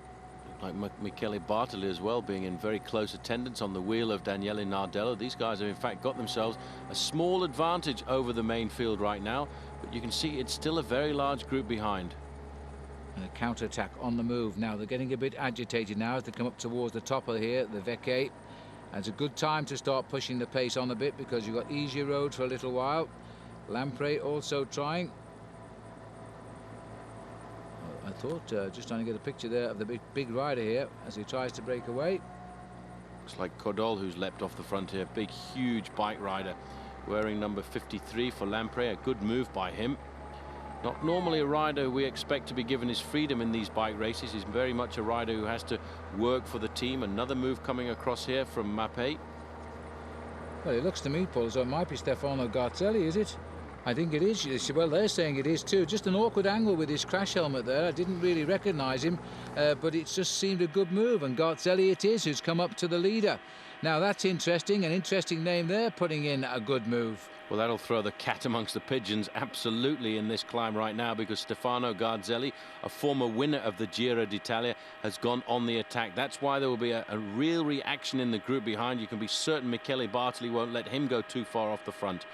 Like Michele Bartoli as well, being in very close attendance on the wheel of Daniele Nardello. These guys have in fact got themselves a small advantage over the main field right now, but you can see it's still a very large group behind. And a counter-attack on the move. Now they're getting a bit agitated now as they come up towards the top of here, the Vecche. And it's a good time to start pushing the pace on a bit, because you've got easier road for a little while. Lamprey also trying. I thought, just trying to get a picture there of the big rider here as he tries to break away. Looks like Cordol, who's leapt off the front here. Big, huge bike rider wearing number 53 for Lamprey. A good move by him. Not normally a rider we expect to be given his freedom in these bike races. He's very much a rider who has to work for the team. Another move coming across here from Mappé. Well, it looks to me, Paul, as though it might be Stefano Garzelli, is it? I think it is. Well, they're saying it is too. Just an awkward angle with his crash helmet there. I didn't really recognise him, but it just seemed a good move. And Garzelli it is, who's come up to the leader. Now that's interesting, an interesting name there, putting in a good move. Well, that'll throw the cat amongst the pigeons absolutely in this climb right now, because Stefano Garzelli, a former winner of the Giro d'Italia, has gone on the attack. That's why there will be a real reaction in the group behind. You can be certain Michele Bartoli won't let him go too far off the front.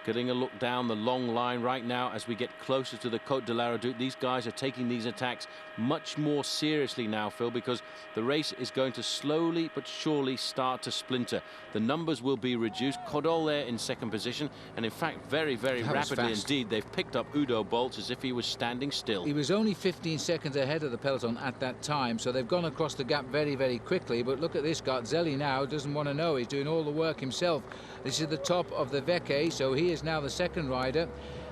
Getting a look down the long line right now as we get closer to the Côte de la Redoute. These guys are taking these attacks much more seriously now, Phil, because the race is going to slowly but surely start to splinter. The numbers will be reduced. Codol there in second position, and in fact very rapidly indeed they've picked up Udo Bolts as if he was standing still. He was only 15 seconds ahead of the peloton at that time, so they've gone across the gap very quickly. But look at this, Garzelli now doesn't want to know. He's doing all the work himself. This is the top of the Vecchie, so he is now the second rider.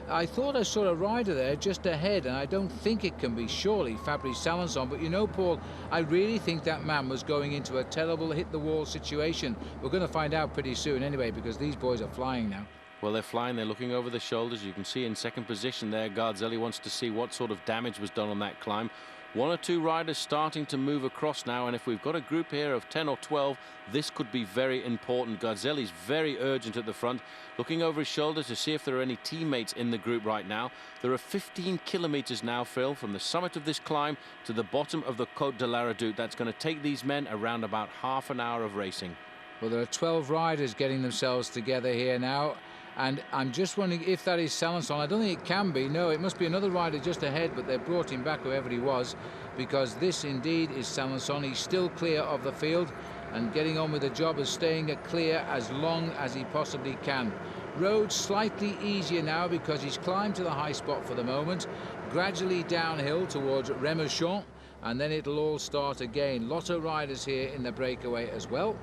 I thought I saw a rider there just ahead, and I don't think it can be surely Fabrice Salançon. But you know, Paul, I really think that man was going into a terrible hit-the-wall situation. We're going to find out pretty soon anyway, because these boys are flying now. Well, they're flying. They're looking over the shoulders. You can see in second position there, Garzelli wants to see what sort of damage was done on that climb. One or two riders starting to move across now, and if we've got a group here of 10 or 12, this could be very important. Garzelli's very urgent at the front, looking over his shoulder to see if there are any teammates in the group right now. There are 15 kilometers now, Phil, from the summit of this climb to the bottom of the Côte de la Redoute. That's going to take these men around about half an hour of racing. Well, there are 12 riders getting themselves together here now. And I'm just wondering if that is Salançon. I don't think it can be. No, it must be another rider just ahead, but they've brought him back, whoever he was, because this indeed is Salançon. He's still clear of the field and getting on with the job of staying clear as long as he possibly can. Road slightly easier now because he's climbed to the high spot for the moment, gradually downhill towards Remerchon, and then it'll all start again. Lot of riders here in the breakaway as well.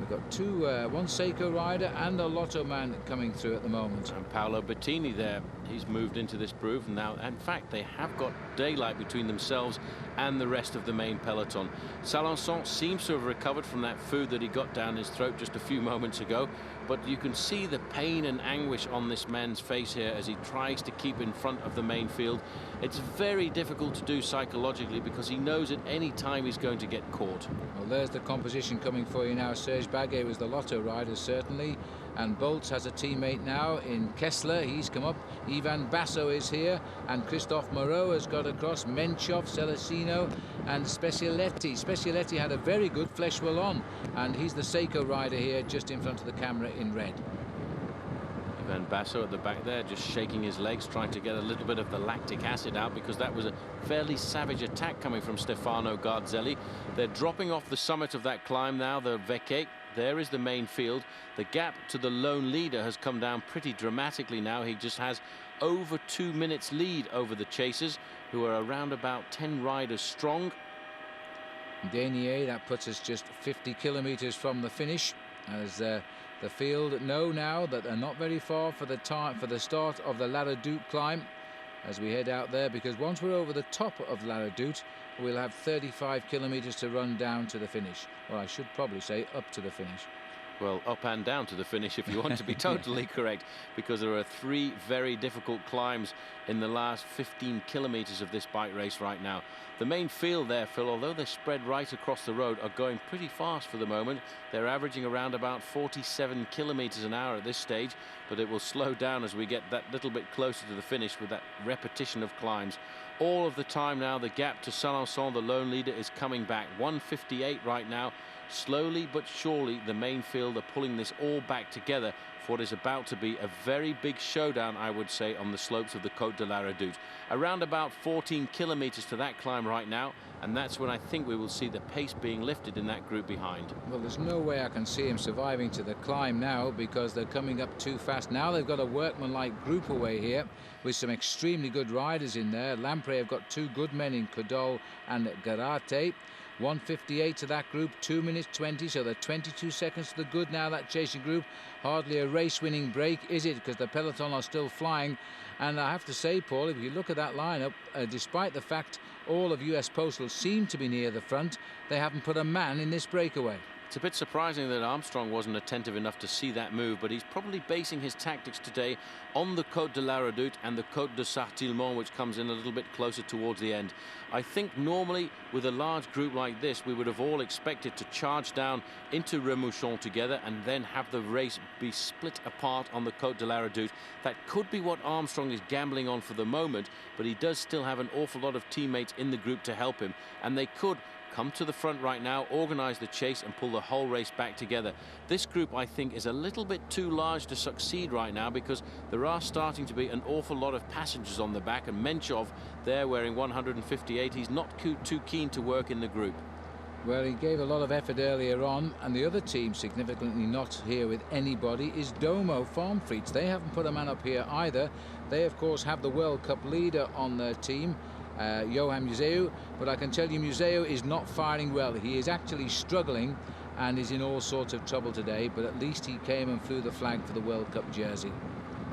We've got one Seiko rider and a Lotto man coming through at the moment. And Paolo Bettini there, he's moved into this groove now. In fact, they have got daylight between themselves and the rest of the main peloton. Salançon seems to have recovered from that food that he got down his throat just a few moments ago, but you can see the pain and anguish on this man's face here as he tries to keep in front of the main field. It's very difficult to do psychologically because he knows at any time he's going to get caught. Well, there's the composition coming for you now. Serge Baguet was the Lotto rider, certainly, and Bolts has a teammate now in Kessler. He's come up. Ivan Basso is here, and Christophe Moreau has got across. Menchov, Celestino, and Specialetti. Specialetti had a very good Flèche Wallonne, and he's the Seiko rider here, just in front of the camera in red. Ivan Basso at the back there, just shaking his legs, trying to get a little bit of the lactic acid out, because that was a fairly savage attack coming from Stefano Garzelli. They're dropping off the summit of that climb now, the Vecchie. There is the main field. The gap to the lone leader has come down pretty dramatically now. He just has over 2 minutes lead over the chasers, who are around about 10 riders strong. Denier, that puts us just 50 kilometers from the finish, as the field know now that they're not very far for the start of the La Redoute climb as we head out there, because once we're over the top of La Redoute, we'll have 35 kilometers to run down to the finish. Well, I should probably say up to the finish. Well, up and down to the finish if you want to be totally correct, because there are 3 very difficult climbs in the last 15 kilometers of this bike race right now. The main field there, Phil, although they're spread right across the road, are going pretty fast for the moment. They're averaging around about 47 kilometers an hour at this stage, but it will slow down as we get that little bit closer to the finish with that repetition of climbs. All of the time now, the gap to Salançon, the lone leader, is coming back. 1:58 right now. Slowly but surely, the main field are pulling this all back together for what is about to be a very big showdown, I would say, on the slopes of the Côte de la Redoute. Around about 14 kilometers to that climb right now, and that's when I think we will see the pace being lifted in that group behind. Well, there's no way I can see him surviving to the climb now, because they're coming up too fast. Now they've got a workmanlike group away here with some extremely good riders in there. Lampre have got 2 good men in Codol and Garate. 1:58 to that group, 2 minutes 20, so they're 22 seconds to the good now, that chasing group. Hardly a race-winning break, is it? Because the peloton are still flying. And I have to say, Paul, if you look at that lineup, despite the fact all of US Postal seem to be near the front, they haven't put a man in this breakaway. It's a bit surprising that Armstrong wasn't attentive enough to see that move, but he's probably basing his tactics today on the Côte de la Redoute and the Côte de Sartillemont, which comes in a little bit closer towards the end. I think normally with a large group like this, we would have all expected to charge down into Remouchon together and then have the race be split apart on the Côte de la Redoute. That could be what Armstrong is gambling on for the moment, but he does still have an awful lot of teammates in the group to help him, and they could come to the front right now, organise the chase and pull the whole race back together. This group, I think, is a little bit too large to succeed right now because there are starting to be an awful lot of passengers on the back, and Menchov there wearing 158, he's not too keen to work in the group. Well, he gave a lot of effort earlier on, and the other team significantly not here with anybody is Domo Farm Frites. They haven't put a man up here either. They, of course, have the World Cup leader on their team, Johan Museu, but I can tell you Museu is not firing well. He is actually struggling and is in all sorts of trouble today, but at least he came and flew the flag for the World Cup jersey.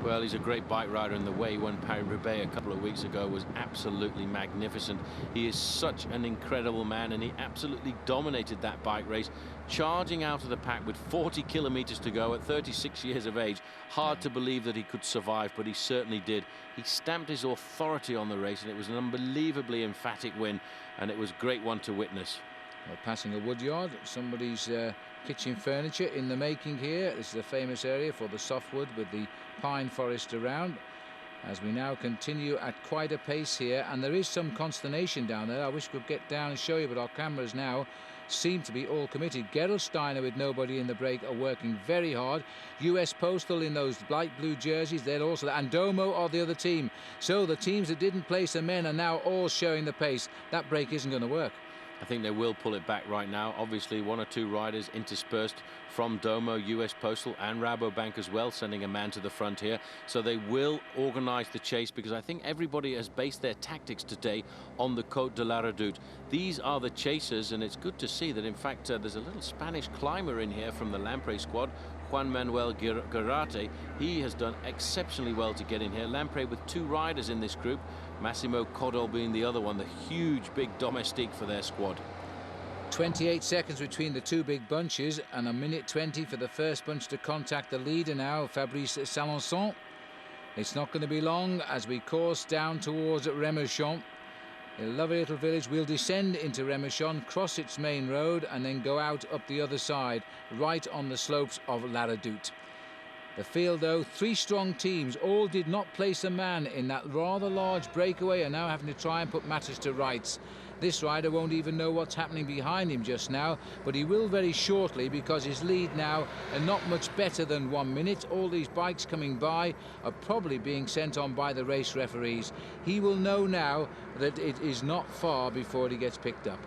Well, he's a great bike rider, and the way he won Paris-Roubaix a couple of weeks ago was absolutely magnificent. He is such an incredible man, and he absolutely dominated that bike race, charging out of the pack with 40 kilometers to go at 36 years of age. Hard to believe that he could survive, but he certainly did. He stamped his authority on the race, and it was an unbelievably emphatic win, and it was a great one to witness. Well, passing a woodyard, somebody's kitchen furniture in the making here. This is a famous area for the softwood with the pine forest around. As we now continue at quite a pace here, and there is some consternation down there. I wish we could get down and show you, but our cameras now seem to be all committed. Gerolsteiner with nobody in the break are working very hard. US Postal in those light blue jerseys, they're also there, and Domo are the other team. So the teams that didn't place the men are now all showing the pace. That break isn't going to work. I think they will pull it back right now. Obviously, one or two riders interspersed from Domo, US Postal and Rabobank as well, sending a man to the front here. So they will organise the chase, because I think everybody has based their tactics today on the Côte de la Redoute. These are the chasers, and it's good to see that, in fact, there's a little Spanish climber in here from the Lampre squad, Juan Manuel Garate. He has done exceptionally well to get in here. Lampre with two riders in this group, Massimo Codol being the other one, the huge big domestique for their squad. 28 seconds between the two big bunches, and a minute 20 for the first bunch to contact the leader now, Fabrice Salençon. It's not going to be long as we course down towards Remouchon. A lovely little village. We'll descend into Remouchon, cross its main road, and then go out up the other side, right on the slopes of La Redoute. The field, though, three strong teams, all did not place a man in that rather large breakaway, and now having to try and put matters to rights. This rider won't even know what's happening behind him just now, but he will very shortly, because his lead now are not much better than 1 minute. All these bikes coming by are probably being sent on by the race referees. He will know now that it is not far before he gets picked up.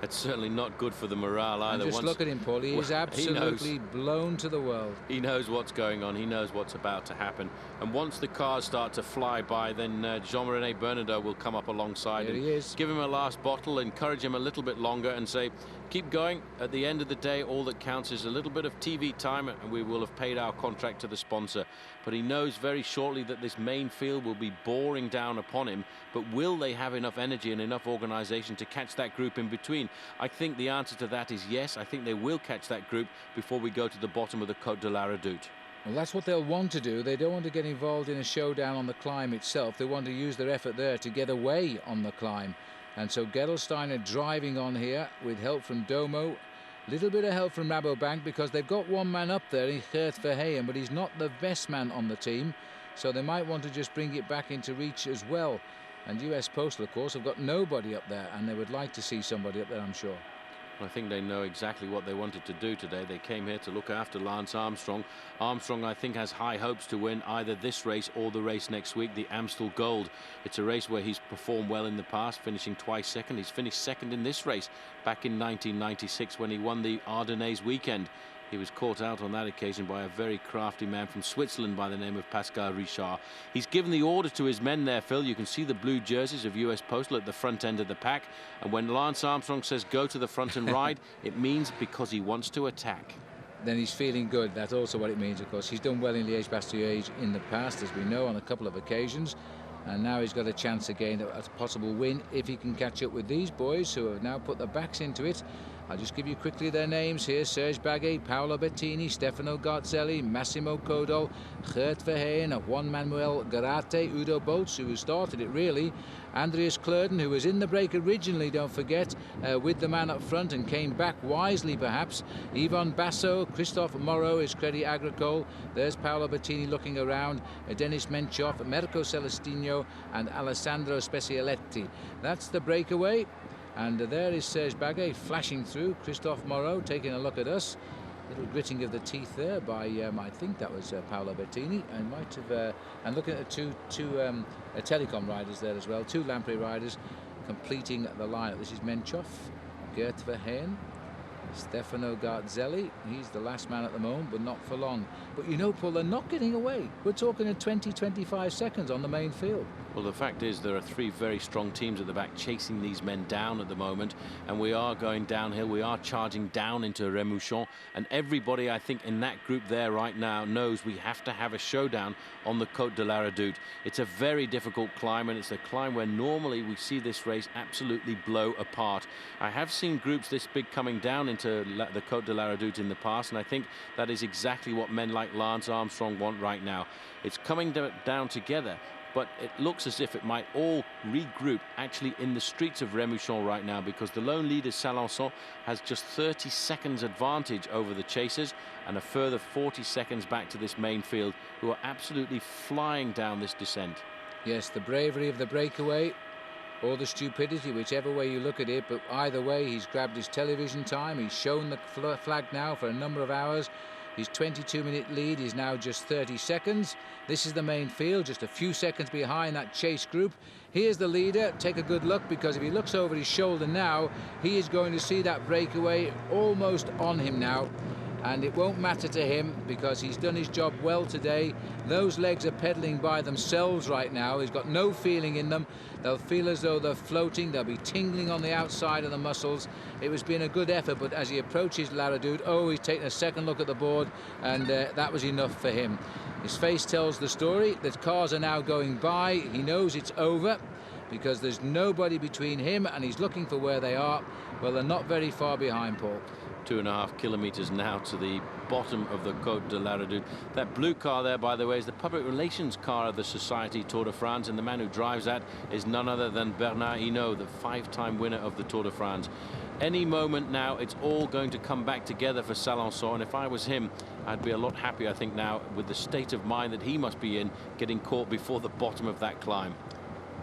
It's certainly not good for the morale either. And just look at him, Paul. He is absolutely blown to the world. He knows what's going on. He knows what's about to happen. And once the cars start to fly by, then Jean-René Bernadotte will come up alongside There and he is. give him a last bottle, encourage him a little bit longer, and say, keep going. At the end of the day, all that counts is a little bit of TV time, and we will have paid our contract to the sponsor. But he knows very shortly that this main field will be boring down upon him. But will they have enough energy and enough organisation to catch that group in between? I think the answer to that is yes. I think they will catch that group before we go to the bottom of the Côte de la Redoute. Well, that's what they'll want to do. They don't want to get involved in a showdown on the climb itself. They want to use their effort there to get away on the climb. And so Gerolsteiner driving on here with help from Domo. Little bit of help from Rabobank, because they've got one man up there in Geert Verheyen, but he's not the best man on the team. So they might want to just bring it back into reach as well. And US Postal, of course, have got nobody up there, and they would like to see somebody up there, I'm sure. I think they know exactly what they wanted to do today. They came here to look after Lance Armstrong. Armstrong, I think, has high hopes to win either this race or the race next week, the Amstel Gold. It's a race where he's performed well in the past, finishing twice second. He's finished second in this race back in 1996 when he won the Ardennes weekend. He was caught out on that occasion by a very crafty man from Switzerland by the name of Pascal Richard. He's given the order to his men there, Phil. You can see the blue jerseys of US Postal at the front end of the pack. And when Lance Armstrong says go to the front and ride, it means because he wants to attack. Then he's feeling good. That's also what it means, of course. He's done well in Liège-Bastogne in the past, as we know, on a couple of occasions. And now he's got a chance again at a possible win if he can catch up with these boys who have now put their backs into it. I'll just give you quickly their names here. Serge Baguet, Paolo Bettini, Stefano Garzelli, Massimo Codol, Gert Verheyen, Juan Manuel Garate, Udo Boltz, who started it really, Andreas Klurden, who was in the break originally, don't forget, with the man up front and came back wisely perhaps, Yvon Basso, Christophe Moreau is Crédit Agricole, there's Paolo Bettini looking around, Denis Menchov, Mirko Celestino and Alessandro Specialetti. That's the breakaway. And there is Serge Baguet flashing through. Christophe Moreau taking a look at us. Little gritting of the teeth there by, I think that was Paolo Bettini. And might have, and looking at the two telecom riders there as well. Two Lamprey riders completing the lineup. This is Menchov, Gert Verheyen, Stefano Garzelli. He's the last man at the moment, but not for long. But you know, Paul, they're not getting away. We're talking in 20-25 seconds on the main field. Well, the fact is there are three very strong teams at the back chasing these men down at the moment, and we are going downhill. We are charging down into Remouchon, and everybody, I think, in that group there right now knows we have to have a showdown on the Côte de la Redoute. It's a very difficult climb, and it's a climb where normally we see this race absolutely blow apart. I have seen groups this big coming down into the Côte de la Redoute in the past, and I think that is exactly what men like Lance Armstrong want right now. It's coming down together, but it looks as if it might all regroup actually in the streets of Remouchon right now, because the lone leader Salançon has just 30 seconds advantage over the chasers and a further 40 seconds back to this main field, who are absolutely flying down this descent. Yes, the bravery of the breakaway or the stupidity, whichever way you look at it, but either way he's grabbed his television time. He's shown the flag now for a number of hours. His 22-minute lead is now just 30 seconds. This is the main field, just a few seconds behind that chase group. Here's the leader. Take a good look, because if he looks over his shoulder now, he is going to see that breakaway almost on him now. And it won't matter to him, because he's done his job well today. Those legs are pedaling by themselves right now. He's got no feeling in them. They'll feel as though they're floating. They'll be tingling on the outside of the muscles. It has been a good effort, but as he approaches La Redoute, oh, he's taken a second look at the board, and that was enough for him. His face tells the story. The cars are now going by. He knows it's over, because there's nobody between him, and he's looking for where they are. Well, they're not very far behind, Paul. 2.5 kilometers now to the bottom of the Côte de la Redoute. That blue car there, by the way, is the public relations car of the Society Tour de France, and the man who drives that is none other than Bernard Hinault, the 5-time winner of the Tour de France. Any moment now, it's all going to come back together for Salançon, and if I was him, I'd be a lot happier, I think, now with the state of mind that he must be in, getting caught before the bottom of that climb.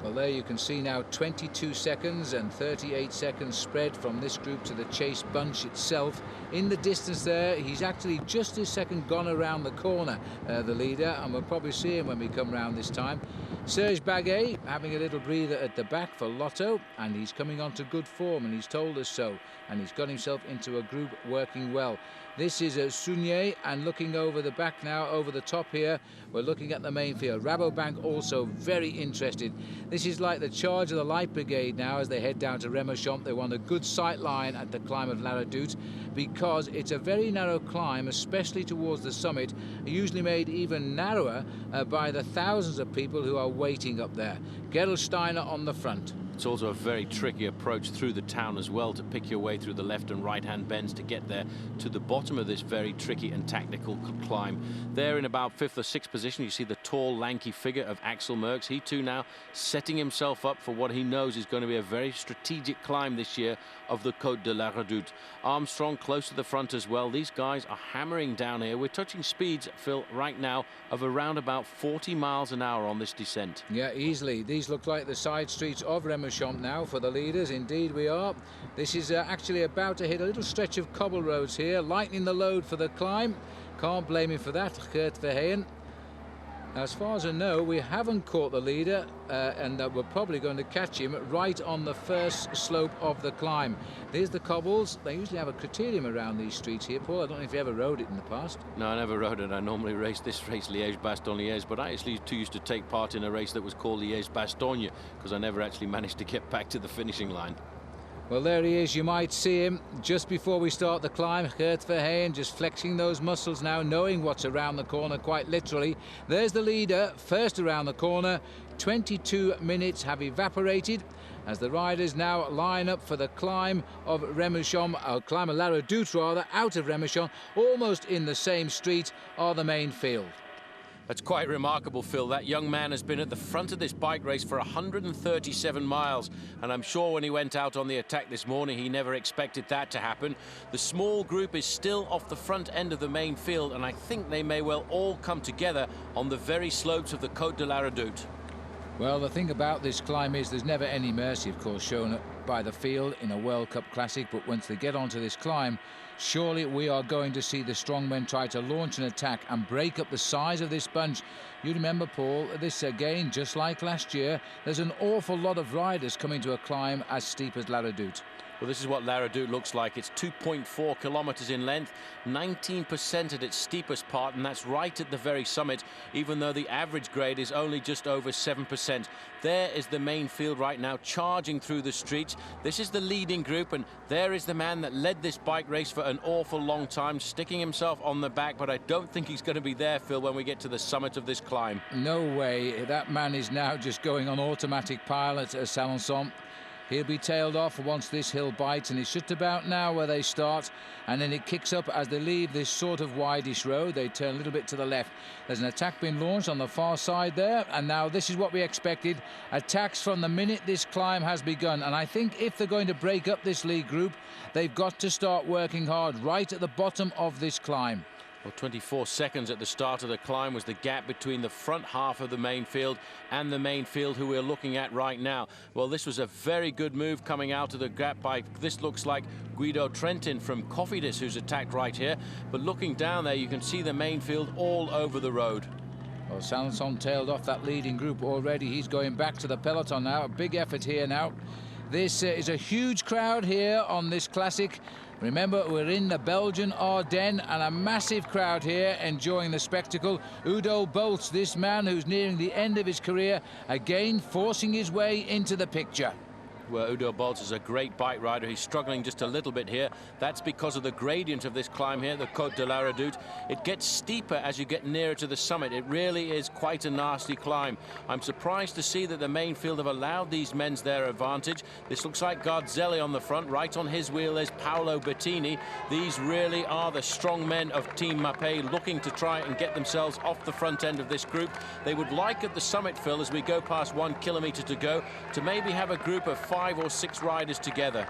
Well, there you can see now 22 seconds and 38 seconds spread from this group to the chase bunch itself. In the distance there, he's actually just his second gone around the corner, the leader, and we'll probably see him when we come round this time. Serge Baguet having a little breather at the back for Lotto, and he's coming on to good form, and he's told us so, and he's got himself into a group working well. This is Sounier, and looking over the back now, over the top here, we're looking at the main field. Rabobank also very interested. This is like the charge of the Light Brigade now as they head down to Remouchon. They want a good sight line at the climb of La Redoute, because it's a very narrow climb, especially towards the summit, usually made even narrower by the thousands of people who are waiting up there. Gerolsteiner on the front. It's also a very tricky approach through the town as well, to pick your way through the left and right hand bends to get there to the bottom of this very tricky and tactical climb. There in about 5th or 6th position, you see the tall, lanky figure of Axel Merckx. He too now setting himself up for what he knows is going to be a very strategic climb this year of the Côte de la Redoute. Armstrong close to the front as well. These guys are hammering down here. We're touching speeds, Phil, right now of around about 40 miles an hour on this descent. Yeah, easily. These look like the side streets of Remouchon now for the leaders. Indeed we are. This is actually about to hit a little stretch of cobble roads here, lightening the load for the climb. Can't blame him for that, Gert Verheyen. As far as I know, we haven't caught the leader, and we're probably going to catch him right on the first slope of the climb. There's the cobbles. They usually have a criterium around these streets here, Paul. I don't know if you ever rode it in the past. No, I never rode it. I normally race this race, Liege, Bastogne, Liege, but I actually used to take part in a race that was called Liege, Bastogne, because I never actually managed to get back to the finishing line. Well, there he is. You might see him just before we start the climb. Gert Verheyen just flexing those muscles now, knowing what's around the corner, quite literally. There's the leader, first around the corner. 22 minutes have evaporated as the riders now line up for the climb of Remesholm, climb of La Redoute rather, out of Remesholm. Almost in the same street are the main field. That's quite remarkable, Phil. That young man has been at the front of this bike race for 137 miles, and I'm sure when he went out on the attack this morning, he never expected that to happen. The small group is still off the front end of the main field, and I think they may well all come together on the very slopes of the Côte de la Redoute. Well, the thing about this climb is there's never any mercy, of course, shown by the field in a World Cup Classic, but once they get onto this climb, surely we are going to see the strongmen try to launch an attack and break up the size of this bunch. You remember, Paul, this again, just like last year, there's an awful lot of riders coming to a climb as steep as La Redoute. Well, this is what La Redoute looks like. It's 2.4 kilometers in length, 19% at its steepest part, and that's right at the very summit, even though the average grade is only just over 7%. There is the main field right now, charging through the streets. This is the leading group, and there is the man that led this bike race for an awful long time, sticking himself on the back, but I don't think he's going to be there, Phil, when we get to the summit of this climb. No way. That man is now just going on automatic pilot at Salençon. He'll be tailed off once this hill bites, and it's just about now where they start, and then it kicks up as they leave this sort of wideish road. They turn a little bit to the left. There's an attack being launched on the far side there, and now this is what we expected. Attacks from the minute this climb has begun, and I think if they're going to break up this lead group, they've got to start working hard right at the bottom of this climb. Well, 24 seconds at the start of the climb was the gap between the front half of the main field and the main field who we're looking at right now. Well, this was a very good move coming out of the gap by, this looks like Guido Trentin from Cofidis, who's attacked right here. But looking down there, you can see the main field all over the road. Well, Salençon tailed off that leading group already. He's going back to the peloton now. A big effort here now. This is a huge crowd here on this classic. Remember, we're in the Belgian Ardennes, and a massive crowd here enjoying the spectacle. Udo Bolts, this man who's nearing the end of his career, again forcing his way into the picture. Well, Udo Bolts is a great bike rider. He's struggling just a little bit here. That's because of the gradient of this climb here, the Côte de la Redoute. It gets steeper as you get nearer to the summit. It really is quite a nasty climb. I'm surprised to see that the main field have allowed these men their advantage. This looks like Garzelli on the front. Right on his wheel there's Paolo Bettini. These really are the strong men of Team Mapei, looking to try and get themselves off the front end of this group. They would like at the summit, Phil, as we go past 1 kilometre to go, to maybe have a group of 5 or 6 riders together.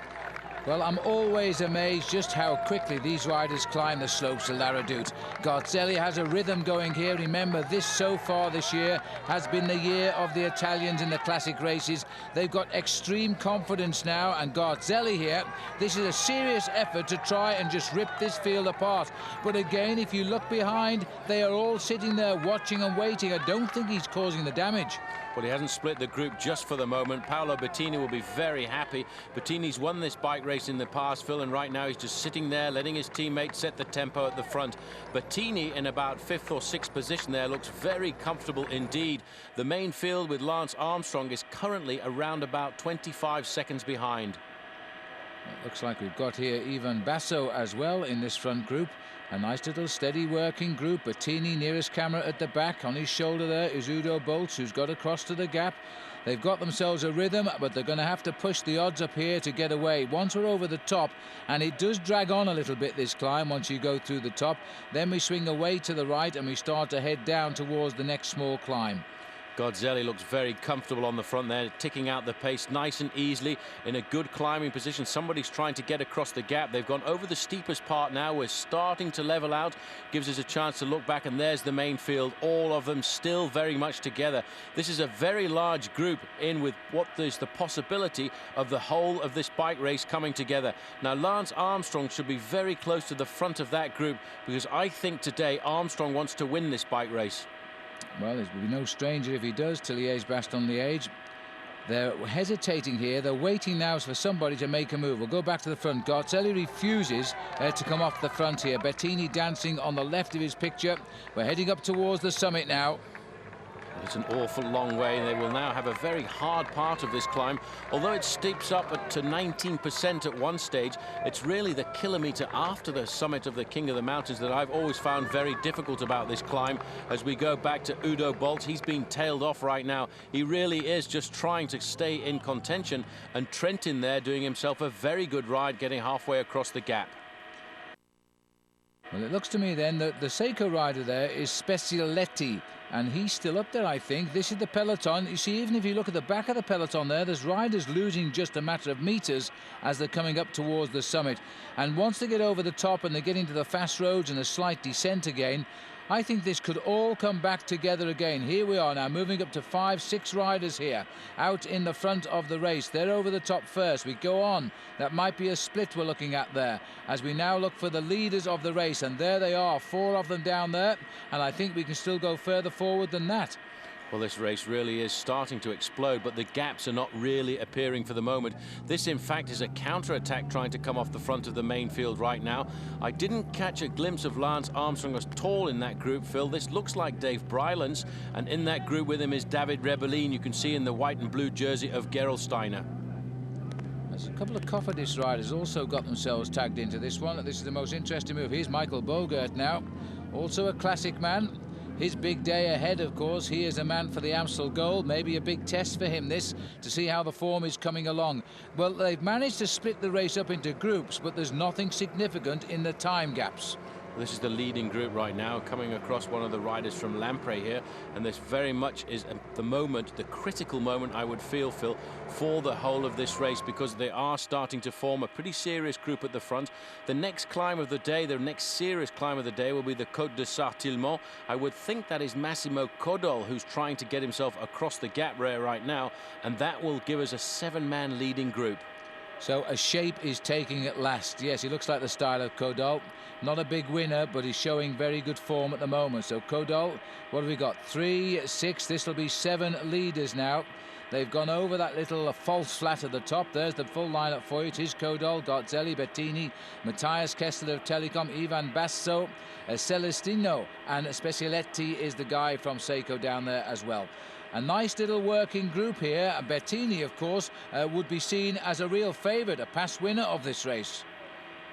Well, I'm always amazed just how quickly these riders climb the slopes of La Redoute. Garzelli has a rhythm going here. Remember, this so far this year has been the year of the Italians in the classic races. They've got extreme confidence now, and Garzelli here, this is a serious effort to try and just rip this field apart. But again, if you look behind, they are all sitting there watching and waiting. I don't think he's causing the damage. Well, he hasn't split the group just for the moment. Paolo Bettini will be very happy. Bettini's won this bike race in the past, Phil, and right now he's just sitting there letting his teammates set the tempo at the front. Bettini in about 5th or 6th position there looks very comfortable indeed. The main field with Lance Armstrong is currently around about 25 seconds behind. It looks like we've got here Ivan Basso as well in this front group. A nice little steady working group. Bettini nearest camera at the back. On his shoulder there is Udo Bolts, who's got across to the gap. They've got themselves a rhythm, but they're going to have to push the odds up here to get away. Once we're over the top, and it does drag on a little bit, this climb, once you go through the top, then we swing away to the right and we start to head down towards the next small climb. Garzelli looks very comfortable on the front there, ticking out the pace nice and easily in a good climbing position. Somebody's trying to get across the gap. They've gone over the steepest part now. We're starting to level out. Gives us a chance to look back, and there's the main field. All of them still very much together. This is a very large group in with what is the possibility of the whole of this bike race coming together. Now, Lance Armstrong should be very close to the front of that group, because I think today Armstrong wants to win this bike race. Well, it will be no stranger if he does to Liege, Bastogne, Liege. They're hesitating here. They're waiting now for somebody to make a move. We'll go back to the front. Garzelli refuses to come off the front here. Bettini dancing on the left of his picture. We're heading up towards the summit now. It's an awful long way. They will now have a very hard part of this climb. Although it steeps up to 19% at one stage, it's really the kilometre after the summit of the King of the Mountains that I've always found very difficult about this climb. As we go back to Udo Bolt, he's being tailed off right now. He really is just trying to stay in contention, and Trentin there doing himself a very good ride, getting halfway across the gap. Well, it looks to me then that the Seiko rider there is Specialetti, and he's still up there, I think. This is the peloton. You see, even if you look at the back of the peloton there's riders losing just a matter of meters as they're coming up towards the summit. And once they get over the top and they get into the fast roads and a slight descent again, I think this could all come back together again. Here we are now, moving up to 5-6 riders here, out in the front of the race. They're over the top first. We go on. That might be a split we're looking at there, as we now look for the leaders of the race. And there they are, 4 of them down there. And I think we can still go further forward than that. Well, this race really is starting to explode, but the gaps are not really appearing for the moment. This, in fact, is a counter-attack trying to come off the front of the main field right now. I didn't catch a glimpse of Lance Armstrong at all in that group, Phil. This looks like Dave Brylan's, and in that group with him is David Rebellin. You can see in the white and blue jersey of Gerolsteiner. There's a couple of Cofidis riders also got themselves tagged into this one. This is the most interesting move. Here's Michael Bogert now, also a classic man. His big day ahead, of course. He is a man for the Amstel Gold. Maybe a big test for him, this, to see how the form is coming along. Well, they've managed to split the race up into groups, but there's nothing significant in the time gaps. This is the leading group right now, coming across one of the riders from Lampre here, and this very much is at the moment, the critical moment, I would feel, Phil, for the whole of this race, because they are starting to form a pretty serious group at the front. The next climb of the day, the next serious climb of the day will be the Côte de Sartillemont. I would think that is Massimo Codol who's trying to get himself across the gap there right now, and that will give us a 7-man leading group. So a shape is taking at last. Yes, he looks like the style of Codol. Not a big winner, but he's showing very good form at the moment. So Codol, what have we got? 3, 6, this will be 7 leaders now. They've gone over that little false flat at the top. There's the full lineup for you. It is Codol, Garzelli, Bettini, Matthias Kessler of Telecom, Ivan Basso, Celestino, and Specialetti is the guy from Seiko down there as well. A nice little working group here. Bettini, of course, would be seen as a real favourite, a past winner of this race.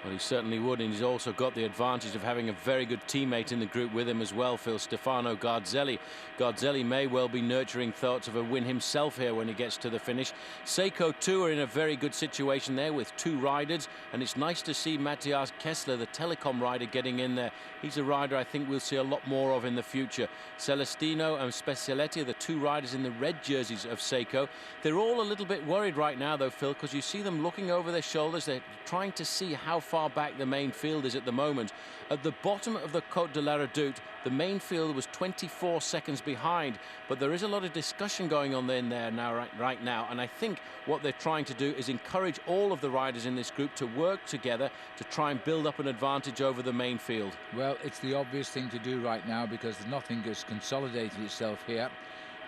Well, he certainly would, and he's also got the advantage of having a very good teammate in the group with him as well, Phil, Stefano Garzelli. Garzelli may well be nurturing thoughts of a win himself here when he gets to the finish. Seiko too are in a very good situation there with 2 riders, and it's nice to see Matthias Kessler, the Telecom rider, getting in there. He's a rider I think we'll see a lot more of in the future. Celestino and Specialetti are the 2 riders in the red jerseys of Seiko. They're all a little bit worried right now, though, Phil, because you see them looking over their shoulders. They're trying to see how far back the main field is at the moment. At the bottom of the Côte de la Redoute, the main field was 24 seconds behind, but there is a lot of discussion going on in there now, right now, and I think what they're trying to do is encourage all of the riders in this group to work together to try and build up an advantage over the main field. Well, it's the obvious thing to do right now, because nothing has consolidated itself here.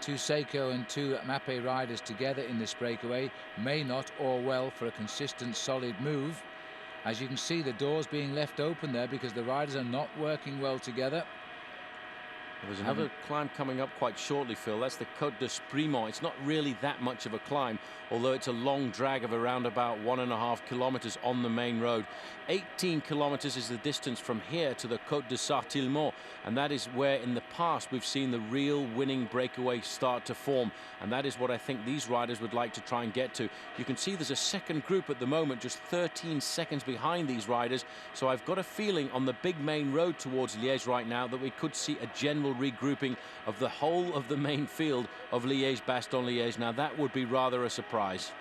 2 Seiko and 2 Mappe riders together in this breakaway may not all well for a consistent, solid move. As you can see, the doors being left open there because the riders are not working well together. There's another climb coming up quite shortly, Phil. That's the Côte de Sprimont. It's not really that much of a climb, although it's a long drag of around about 1.5 kilometers on the main road. 18 kilometers is the distance from here to the Côte de Sartillemont, and that is where in the past we've seen the real winning breakaway start to form, and that is what I think these riders would like to try and get to. You can see there's a second group at the moment, just 13 seconds behind these riders, so I've got a feeling on the big main road towards Liège right now that we could see a general regrouping of the whole of the main field of Liège-Bastogne-Liège. Now that would be rather a surprise.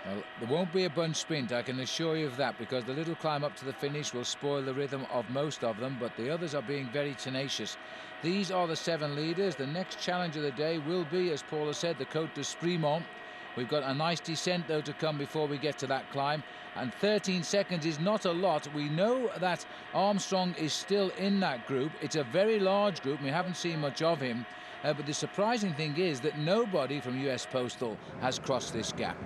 Well, there won't be a bunch sprint, I can assure you of that, because the little climb up to the finish will spoil the rhythm of most of them, but the others are being very tenacious. These are the 7 leaders. The next challenge of the day will be, as Paul has said, the Côte de Sprimont. We've got a nice descent, though, to come before we get to that climb, and 13 seconds is not a lot. We know that Armstrong is still in that group. It's a very large group. We haven't seen much of him, but the surprising thing is that nobody from US Postal has crossed this gap.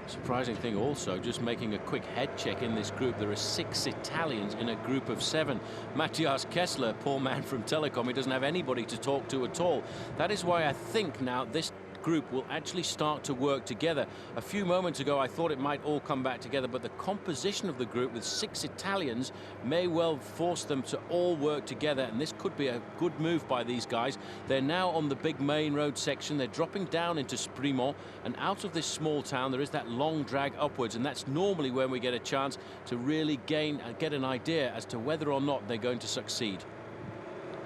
Surprising thing also, just making a quick head check in this group, there are 6 Italians in a group of 7. Matthias Kessler, poor man from Telecom, he doesn't have anybody to talk to at all. That is why I think now this group will actually start to work together. A few moments ago I thought it might all come back together, but the composition of the group with 6 Italians may well force them to all work together, and this could be a good move by these guys. They're now on the big main road section, they're dropping down into Sprimont, and out of this small town there is that long drag upwards, and that's normally when we get a chance to really get an idea as to whether or not they're going to succeed.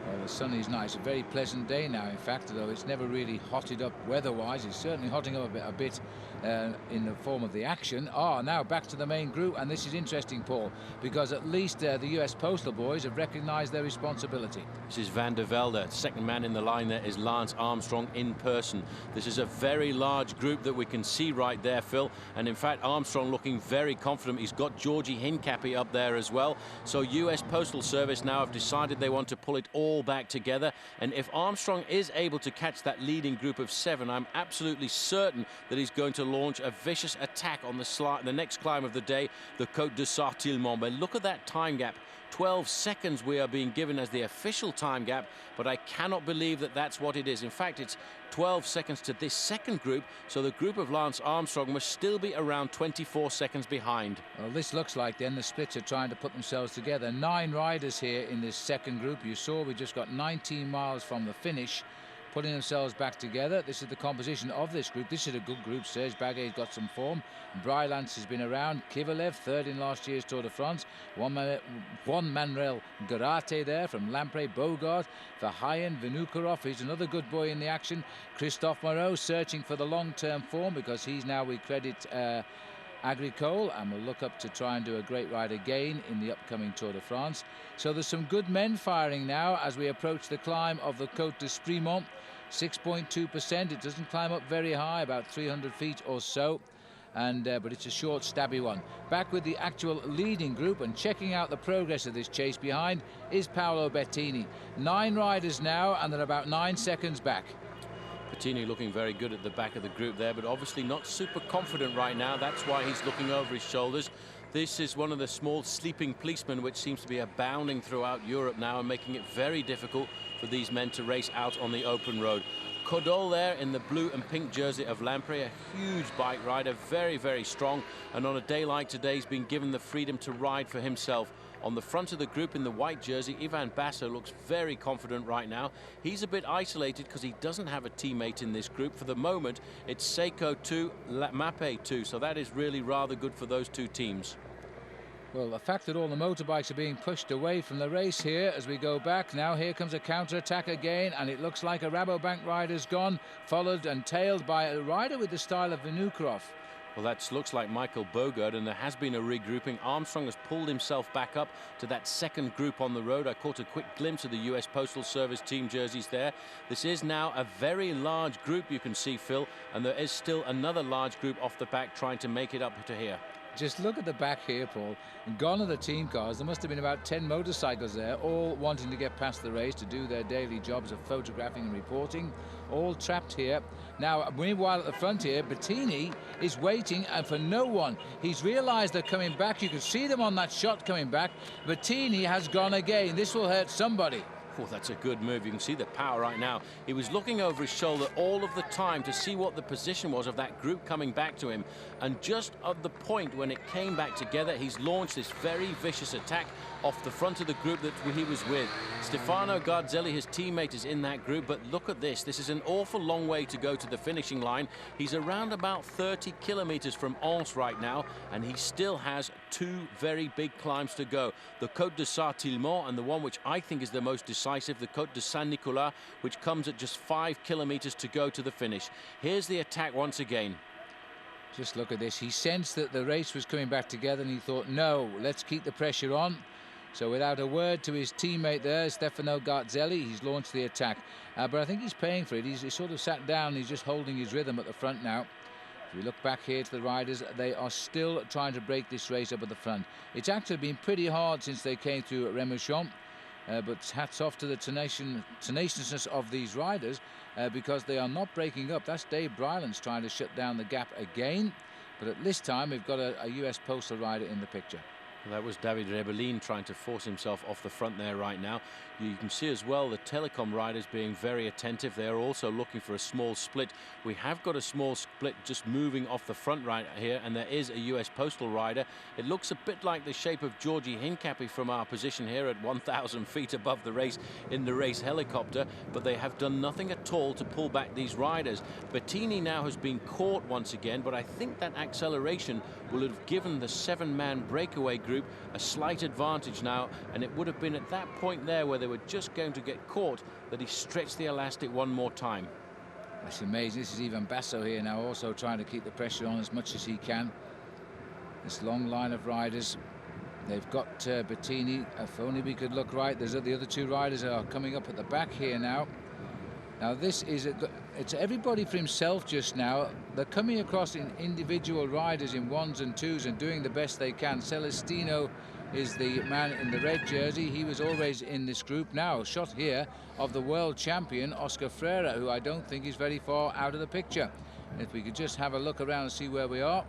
Well, the sun is nice, a very pleasant day now, in fact, although it's never really hotted up weather-wise. It's certainly hotting up a bit in the form of the action. Now back to the main group, and this is interesting, Paul, because at least the US Postal Boys have recognised their responsibility. This is Van der Velde. Second man in the line there is Lance Armstrong in person. This is a very large group that we can see right there, Phil, and in fact Armstrong looking very confident. He's got Georgie Hincapie up there as well. So US Postal Service now have decided they want to pull it all back together, and if Armstrong is able to catch that leading group of 7, I'm absolutely certain that he's going to launch a vicious attack on the next climb of the day, the Côte de Sartillemont. But look at that time gap. 12 seconds we are being given as the official time gap, but I cannot believe that that's what it is. In fact, it's 12 seconds to this second group, so the group of Lance Armstrong must still be around 24 seconds behind. Well, this looks like then the splits are trying to put themselves together. 9 riders here in this second group. You saw we just got 19 miles from the finish, putting themselves back together. This is the composition of this group. This is a good group. Serge Bagay's got some form. Brylance has been around. Kivalev, third in last year's Tour de France. Juan Manuel Garate there from Lampre. Bogart, Verheyen, Vinokurov. He's another good boy in the action. Christophe Moreau searching for the long-term form, because he's now, we credit Agricole, and will look up to try and do a great ride again in the upcoming Tour de France. So there's some good men firing now as we approach the climb of the Côte de Sprimont. 6.2%. It doesn't climb up very high, about 300 feet or so, and but it's a short, stabby one. Back with the actual leading group and checking out the progress of this chase behind is Paolo Bettini. 9 riders now, and they're about 9 seconds back. Bettini looking very good at the back of the group there, but obviously not super confident right now. That's why he's looking over his shoulders. This is one of the small sleeping policemen which seems to be abounding throughout Europe now, and making it very difficult for these men to race out on the open road. Codol there in the blue and pink jersey of Lampre, a huge bike rider, very, very strong, and on a day like today he's been given the freedom to ride for himself. On the front of the group in the white jersey, Ivan Basso looks very confident right now. He's a bit isolated because he doesn't have a teammate in this group. For the moment, it's Seiko 2, Mape 2, so that is really rather good for those 2 teams. Well, the fact that all the motorbikes are being pushed away from the race here as we go back. Now here comes a counter-attack again, and it looks like a Rabobank rider's gone, followed and tailed by a rider with the style of Vinokurov. Well, that looks like Michael Bogert, and there has been a regrouping. Armstrong has pulled himself back up to that second group on the road. I caught a quick glimpse of the US Postal Service team jerseys there. This is now a very large group, you can see, Phil, and there is still another large group off the back trying to make it up to here. Just look at the back here, Paul. Gone are the team cars. There must have been about 10 motorcycles there, all wanting to get past the race to do their daily jobs of photographing and reporting, all trapped here. Now, meanwhile, at the front here, Bettini is waiting, and for no one. He's realised they're coming back. You can see them on that shot coming back. Bettini has gone again. This will hurt somebody. Oh, that's a good move. You can see the power right now. He was looking over his shoulder all of the time to see what the position was of that group coming back to him. And just at the point when it came back together, he's launched this very vicious attack off the front of the group that he was with. Stefano Garzelli, his teammate, is in that group, but look at this. This is an awful long way to go to the finishing line. He's around about 30 kilometers from Anse right now, and he still has 2 very big climbs to go. The Côte de Sartillemont, and the one which I think is the most decisive, the Côte de Saint-Nicolas, which comes at just 5 kilometers to go to the finish. Here's the attack once again. Just look at this. He sensed that the race was coming back together, and he thought, no, let's keep the pressure on. So without a word to his teammate there, Stefano Garzelli, he's launched the attack. But I think he's paying for it. He's sort of sat down. He's just holding his rhythm at the front now. If we look back here to the riders, they are still trying to break this race up at the front. It's actually been pretty hard since they came through at Remouchon. But hats off to the tenaciousness of these riders because they are not breaking up. That's Dave Brylance trying to shut down the gap again. But at this time, we've got a US postal rider in the picture. That was David Rebellin trying to force himself off the front there right now. You can see as well the Telecom riders being very attentive. They're also looking for a small split. We have got a small split just moving off the front right here, and there is a US postal rider. It looks a bit like the shape of Georgi Hincapie from our position here at 1,000 feet above the race in the race helicopter, but they have done nothing at all to pull back these riders. Bettini now has been caught once again, but I think that acceleration will have given the 7-man breakaway group a slight advantage now, and it would have been at that point there where they were just going to get caught that he stretched the elastic one more time. That's amazing. This is even Basso here now, also trying to keep the pressure on as much as he can. This long line of riders. They've got Bettini. If only we could look right. There's the other 2 riders are coming up at the back here now. Now this is it's everybody for himself just now. They're coming across in individual riders in 1s and 2s and doing the best they can. Celestino is the man in the red jersey. He was always in this group. Now, shot here of the world champion, Oscar Freire, who I don't think is very far out of the picture. If we could just have a look around and see where we are.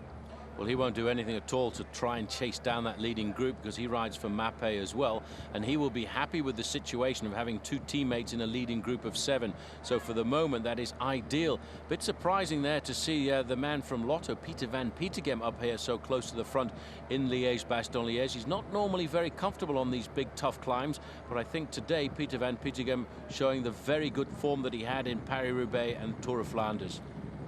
Well, he won't do anything at all to try and chase down that leading group, because he rides for Mapei as well, and he will be happy with the situation of having 2 teammates in a leading group of 7. So for the moment, that is ideal. Bit surprising there to see the man from Lotto, Peter van Petegem, up here so close to the front in Liege-Bastogne-Liège. He's not normally very comfortable on these big, tough climbs, but I think today Peter van Petegem showing the very good form that he had in Paris-Roubaix and Tour of Flanders.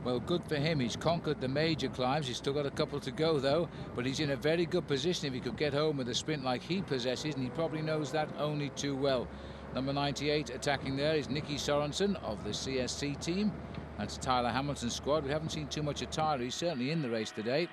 Well, good for him. He's conquered the major climbs. He's still got a couple to go, though. But he's in a very good position if he could get home with a sprint like he possesses, and he probably knows that only too well. Number 98 attacking there is Nicky Sorensen of the CSC team. That's Tyler Hamilton's squad. We haven't seen too much of Tyler. He's certainly in the race today.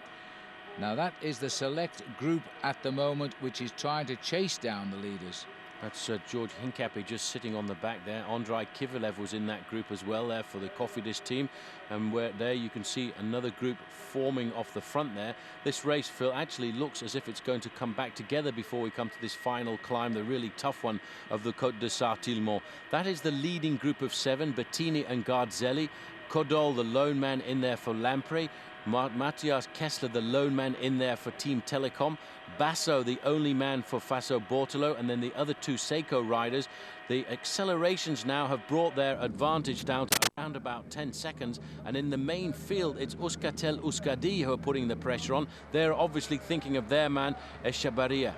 Now, that is the select group at the moment, which is trying to chase down the leaders. That's George Hincapie just sitting on the back there. Andrei Kivilev was in that group as well there for the Cofidis team. And where there you can see another group forming off the front there. This race, Phil, actually looks as if it's going to come back together before we come to this final climb, the really tough one of the Côte de Sartillemont. That is the leading group of 7, Bettini and Garzelli. Codol, the lone man, in there for Lampre. Matthias Kessler, the lone man, in there for Team Telecom. Basso, the only man for Faso Bortolo, and then the other 2 Seiko riders. The accelerations now have brought their advantage down to around about 10 seconds, and in the main field it's Euskaltel Euskadi who are putting the pressure on. They're obviously thinking of their man Echebarria.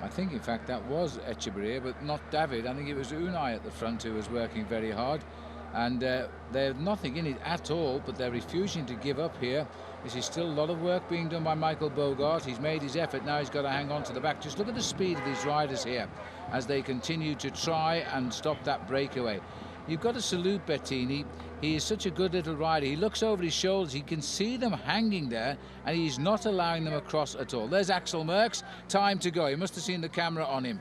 I think in fact that was Echebarria, but not David. I think it was Unai at the front who was working very hard. And there's nothing in it at all, but they're refusing to give up here. This is still a lot of work being done by Michael Bogart. He's made his effort, now he's got to hang on to the back. Just look at the speed of these riders here as they continue to try and stop that breakaway. You've got to salute Bettini. He is such a good little rider. He looks over his shoulders, he can see them hanging there, and he's not allowing them across at all. There's Axel Merckx, time to go. He must have seen the camera on him.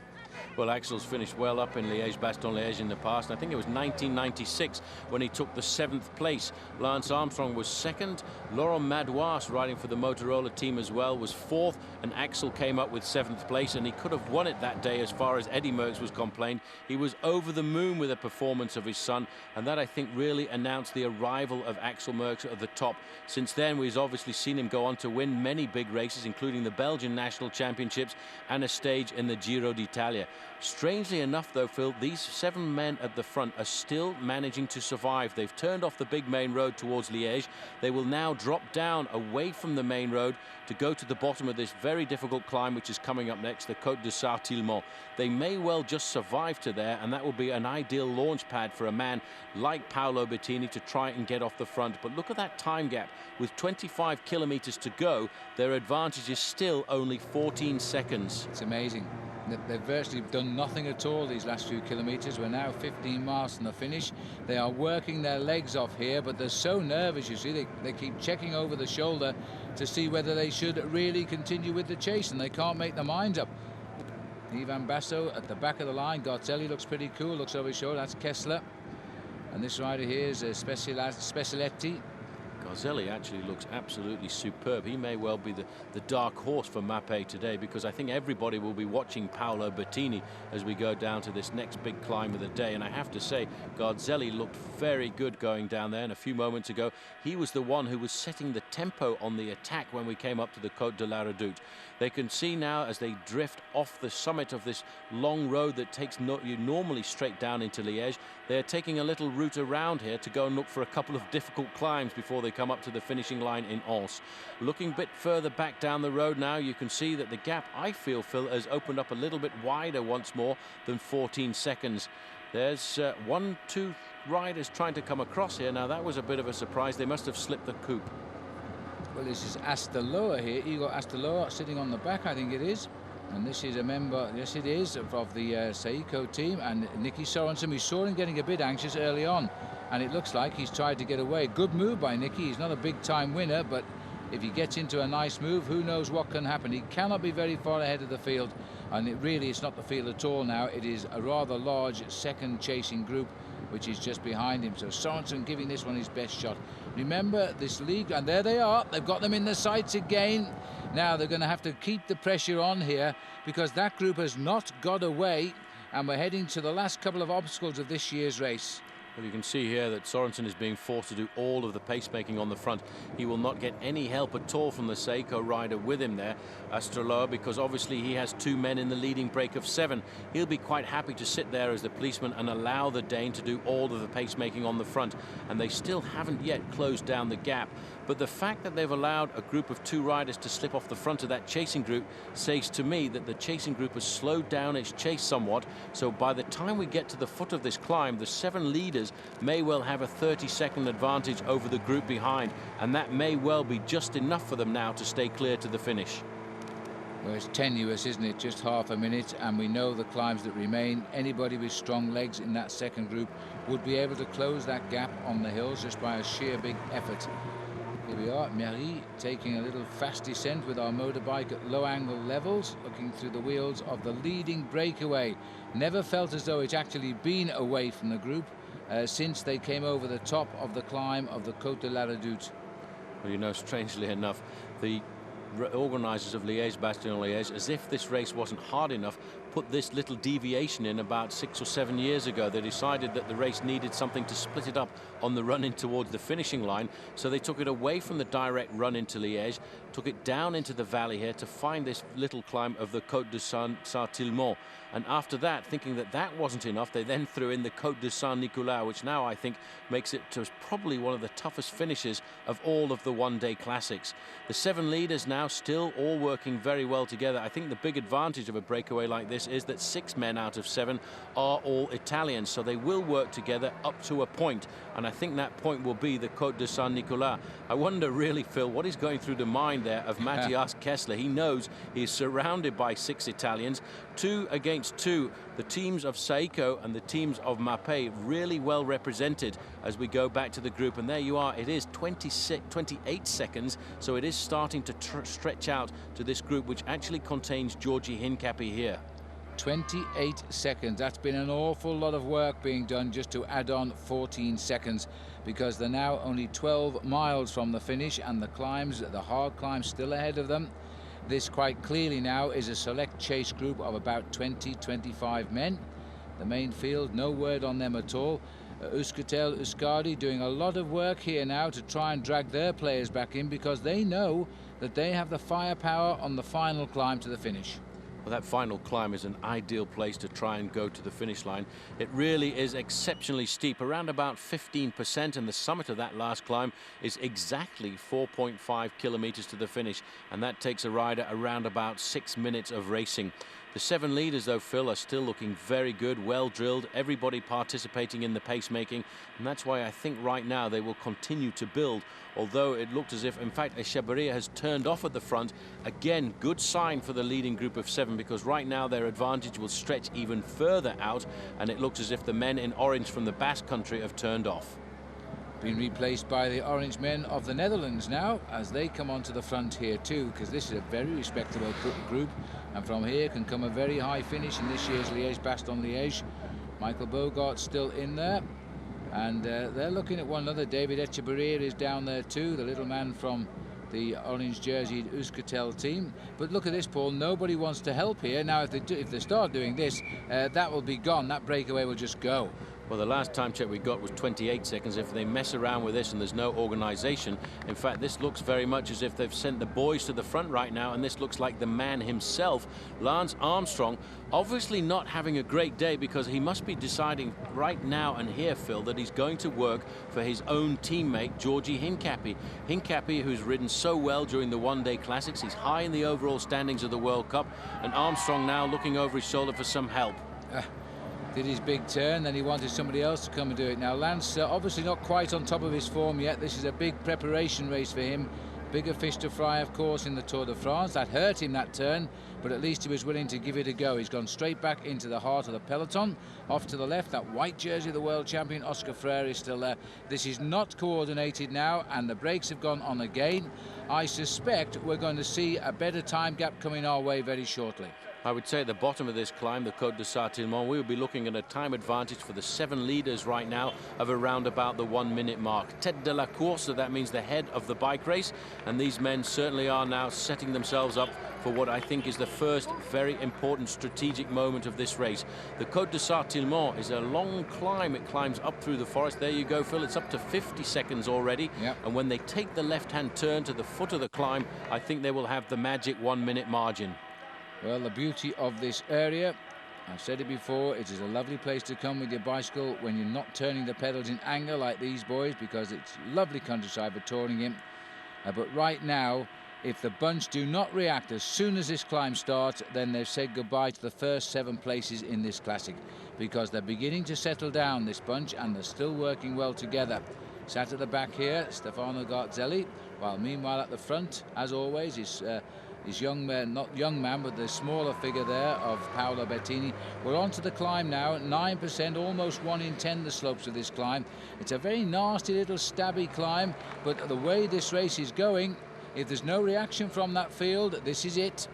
Well, Axel's finished well up in Liège-Bastogne-Liège in the past. I think it was 1996 when he took the 7th place. Lance Armstrong was 2nd. Laurent Madouas, riding for the Motorola team as well, was 4th. And Axel came up with 7th place, and he could have won it that day as far as Eddy Merckx was complained. He was over the moon with the performance of his son, and that, I think, really announced the arrival of Axel Merckx at the top. Since then, we've obviously seen him go on to win many big races, including the Belgian National Championships and a stage in the Giro d'Italia. Strangely enough, though, Phil, these 7 men at the front are still managing to survive. They've turned off the big main road towards Liège. They will now drop down away from the main road to go to the bottom of this very difficult climb, which is coming up next, the Côte de Sartillemont. They may well just survive to there, and that will be an ideal launch pad for a man like Paolo Bettini to try and get off the front. But look at that time gap. With 25 kilometers to go, their advantage is still only 14 seconds. It's amazing. They've virtually done nothing at all these last few kilometers. We're now 15 miles from the finish. They are working their legs off here, but they're so nervous, you see. They keep checking over the shoulder to see whether they should really continue with the chase, and they can't make their minds up. Ivan Basso at the back of the line. Garzelli looks pretty cool, looks over his shoulder. That's Kessler. And this rider here is Specialetti. Garzelli actually looks absolutely superb. He may well be the dark horse for Mapei today, because I think everybody will be watching Paolo Bettini as we go down to this next big climb of the day. And I have to say, Garzelli looked very good going down there. And a few moments ago, he was the one who was setting the tempo on the attack when we came up to the Côte de la Redoute. They can see now as they drift off the summit of this long road that takes you normally straight down into Liège. They're taking a little route around here to go and look for a couple of difficult climbs before they come up to the finishing line in Anse. Looking a bit further back down the road now, you can see that the gap, I feel, Phil, has opened up a little bit wider once more than 14 seconds. There's 1-2 riders trying to come across here. Now, that was a bit of a surprise. They must have slipped the coupe. Well, this is Astaloa here. Igor Astaloa sitting on the back, I think it is. And this is a member, yes it is, of the Seiko team. And Nicky Sorensen, we saw him getting a bit anxious early on. And it looks like he's tried to get away. Good move by Nicky. He's not a big-time winner, but if he gets into a nice move, who knows what can happen. He cannot be very far ahead of the field. And it's not the field at all now. It is a rather large second chasing group, which is just behind him. So Sorensen giving this one his best shot. Remember this Liege, and there they are. They've got them in the sights again. Now they're going to have to keep the pressure on here, because that group has not got away, and we're heading to the last couple of obstacles of this year's race. Well, you can see here that Sorensen is being forced to do all of the pacemaking on the front. He will not get any help at all from the Seiko rider with him there, Astroloa, because obviously he has two men in the leading break of 7. He'll be quite happy to sit there as the policeman and allow the Dane to do all of the pacemaking on the front. And they still haven't yet closed down the gap. But the fact that they've allowed a group of 2 riders to slip off the front of that chasing group says to me that the chasing group has slowed down its chase somewhat. So by the time we get to the foot of this climb, the 7 leaders may well have a 30-second advantage over the group behind, and that may well be just enough for them now to stay clear to the finish. Well, it's tenuous, isn't it? Just half a minute, and we know the climbs that remain. Anybody with strong legs in that second group would be able to close that gap on the hills just by a sheer big effort. Here we are, Marie, taking a little fast descent with our motorbike at low angle levels, looking through the wheels of the leading breakaway. Never felt as though it's actually been away from the group since they came over the top of the climb of the Côte de la Redoute. Well, you know, strangely enough, the organisers of Liège-Bastogne-Liège, as if this race wasn't hard enough, put this little deviation in about 6 or 7 years ago. They decided that the race needed something to split it up on the run in towards the finishing line, so they took it away from the direct run into Liège, took it down into the valley here to find this little climb of the Côte de Saint-Tillemont. And after that, thinking that that wasn't enough, they then threw in the Côte de Saint-Nicolas, which now I think makes it to probably one of the toughest finishes of all of the one-day classics. The 7 leaders now still all working very well together. I think the big advantage of a breakaway like this is that 6 men out of 7 are all Italians, so they will work together up to a point, and I think that point will be the Côte de Saint-Nicolas. I wonder really, Phil, what is going through the mind there of Matthias Kessler. He knows he is surrounded by 6 Italians, 2 against 2. The teams of Seiko and the teams of Mapei really well represented as we go back to the group, and there you are. It is 28 seconds, so it is starting to stretch out to this group, which actually contains Georgi Hincapie here. 28 seconds. That's been an awful lot of work being done just to add on 14 seconds, because they're now only 12 miles from the finish, and the climbs, the hard climbs, still ahead of them. This quite clearly now is a select chase group of about 20-25 men. The main field, no word on them at all. Euskaltel Euskadi doing a lot of work here now to try and drag their players back in, because they know that they have the firepower on the final climb to the finish. Well, that final climb is an ideal place to try and go to the finish line. It really is exceptionally steep, around about 15%, and the summit of that last climb is exactly 4.5 kilometers to the finish, and that takes a rider around about 6 minutes of racing. The 7 leaders, though, Phil, are still looking very good, well drilled, everybody participating in the pacemaking, and that's why I think right now they will continue to build, although it looked as if, in fact, Echeverria has turned off at the front. Again, good sign for the leading group of 7, because right now their advantage will stretch even further out, and it looks as if the men in orange from the Basque country have turned off. Been replaced by the orange men of the Netherlands now, as they come onto the front here too, because this is a very respectable group, and from here can come a very high finish in this year's Liège-Bastogne-Liège. Michael Bogart still in there, And they're looking at one another. David Echeverria is down there too, the little man from the orange jerseyed Euskaltel team. But look at this, Paul, nobody wants to help here. Now if they start doing this, that will be gone. That breakaway will just go. Well, the last time check we got was 28 seconds. If they mess around with this and there's no organisation, in fact, this looks very much as if they've sent the boys to the front right now, and this looks like the man himself, Lance Armstrong, obviously not having a great day, because he must be deciding right now and here, Phil, that he's going to work for his own teammate, Georgi Hincapie. Hincapie, who's ridden so well during the one-day classics. He's high in the overall standings of the World Cup, and Armstrong now looking over his shoulder for some help. Did his big turn, then he wanted somebody else to come and do it. Now Lance obviously not quite on top of his form yet. This is a big preparation race for him. Bigger fish to fry, of course, in the Tour de France. That hurt him, that turn, but at least he was willing to give it a go. He's gone straight back into the heart of the peloton. Off to the left, that white jersey, the world champion, Oscar Freire, is still there. This is not coordinated now, and the brakes have gone on again. I suspect we're going to see a better time gap coming our way very shortly. I would say at the bottom of this climb, the Côte de Sartillemont, we will be looking at a time advantage for the 7 leaders right now of around about the 1 minute mark. Tête de la course, so that means the head of the bike race. And these men certainly are now setting themselves up for what I think is the first very important strategic moment of this race. The Côte de Sartillemont is a long climb. It climbs up through the forest. There you go, Phil. It's up to 50 seconds already. Yep. And when they take the left-hand turn to the foot of the climb, I think they will have the magic 1 minute margin. Well, the beauty of this area, I've said it before, it is a lovely place to come with your bicycle when you're not turning the pedals in anger like these boys, because it's lovely countryside for touring in. But right now, if the bunch do not react as soon as this climb starts, then they've said goodbye to the first 7 places in this classic, because they're beginning to settle down, this bunch, and they're still working well together. Sat at the back here, Stefano Garzelli, while meanwhile at the front, as always, is his young man, not young man, but the smaller figure there of Paolo Bettini. We're on to the climb now, 9%, almost 1 in 10 the slopes of this climb. It's a very nasty little stabby climb, but the way this race is going, if there's no reaction from that field, this is it.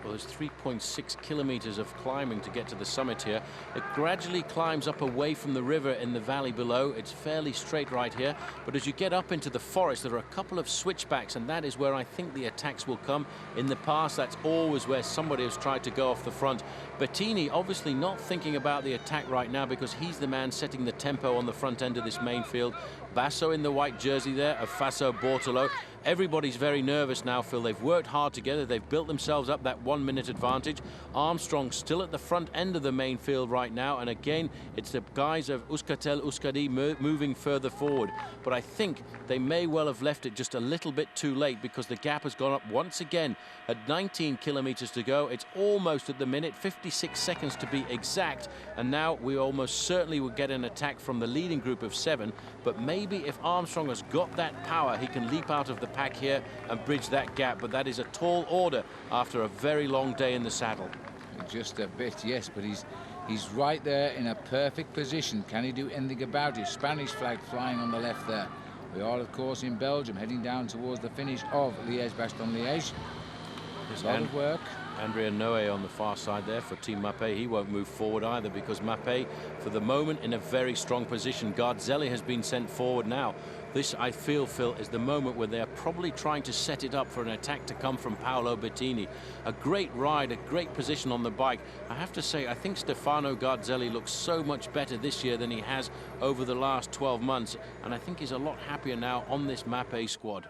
Well, there's 3.6 kilometers of climbing to get to the summit here. It gradually climbs up away from the river in the valley below. It's fairly straight right here, but as you get up into the forest, there are a couple of switchbacks, and that is where I think the attacks will come. In the past, that's always where somebody has tried to go off the front. Bettini obviously not thinking about the attack right now, because he's the man setting the tempo on the front end of this main field. Basso in the white jersey there of Faso Bortolo. Everybody's very nervous now, Phil. They've worked hard together. They've built themselves up that 1 minute advantage. Armstrong still at the front end of the main field right now. And again, it's the guys of Euskaltel Euskadi moving further forward. But I think they may well have left it just a little bit too late, because the gap has gone up once again at 19 kilometers to go. It's almost at the minute, 56 seconds to be exact. And now we almost certainly will get an attack from the leading group of 7. But maybe if Armstrong has got that power, he can leap out of the pack here and bridge that gap. But that is a tall order after a very long day in the saddle. Just a bit, yes, but he's right there in a perfect position. Can he do anything about it? Spanish flag flying on the left there. We are, of course, in Belgium, heading down towards the finish of Liège-Bastogne-Liège. There's a lot of work. Andrea Noe on the far side there for Team Mappé. He won't move forward either, because Mappé, for the moment, in a very strong position. Garzelli has been sent forward now. This, I feel, Phil, is the moment where they're probably trying to set it up for an attack to come from Paolo Bettini. A great ride, a great position on the bike. I have to say, I think Stefano Garzelli looks so much better this year than he has over the last 12 months. And I think he's a lot happier now on this Mappé squad.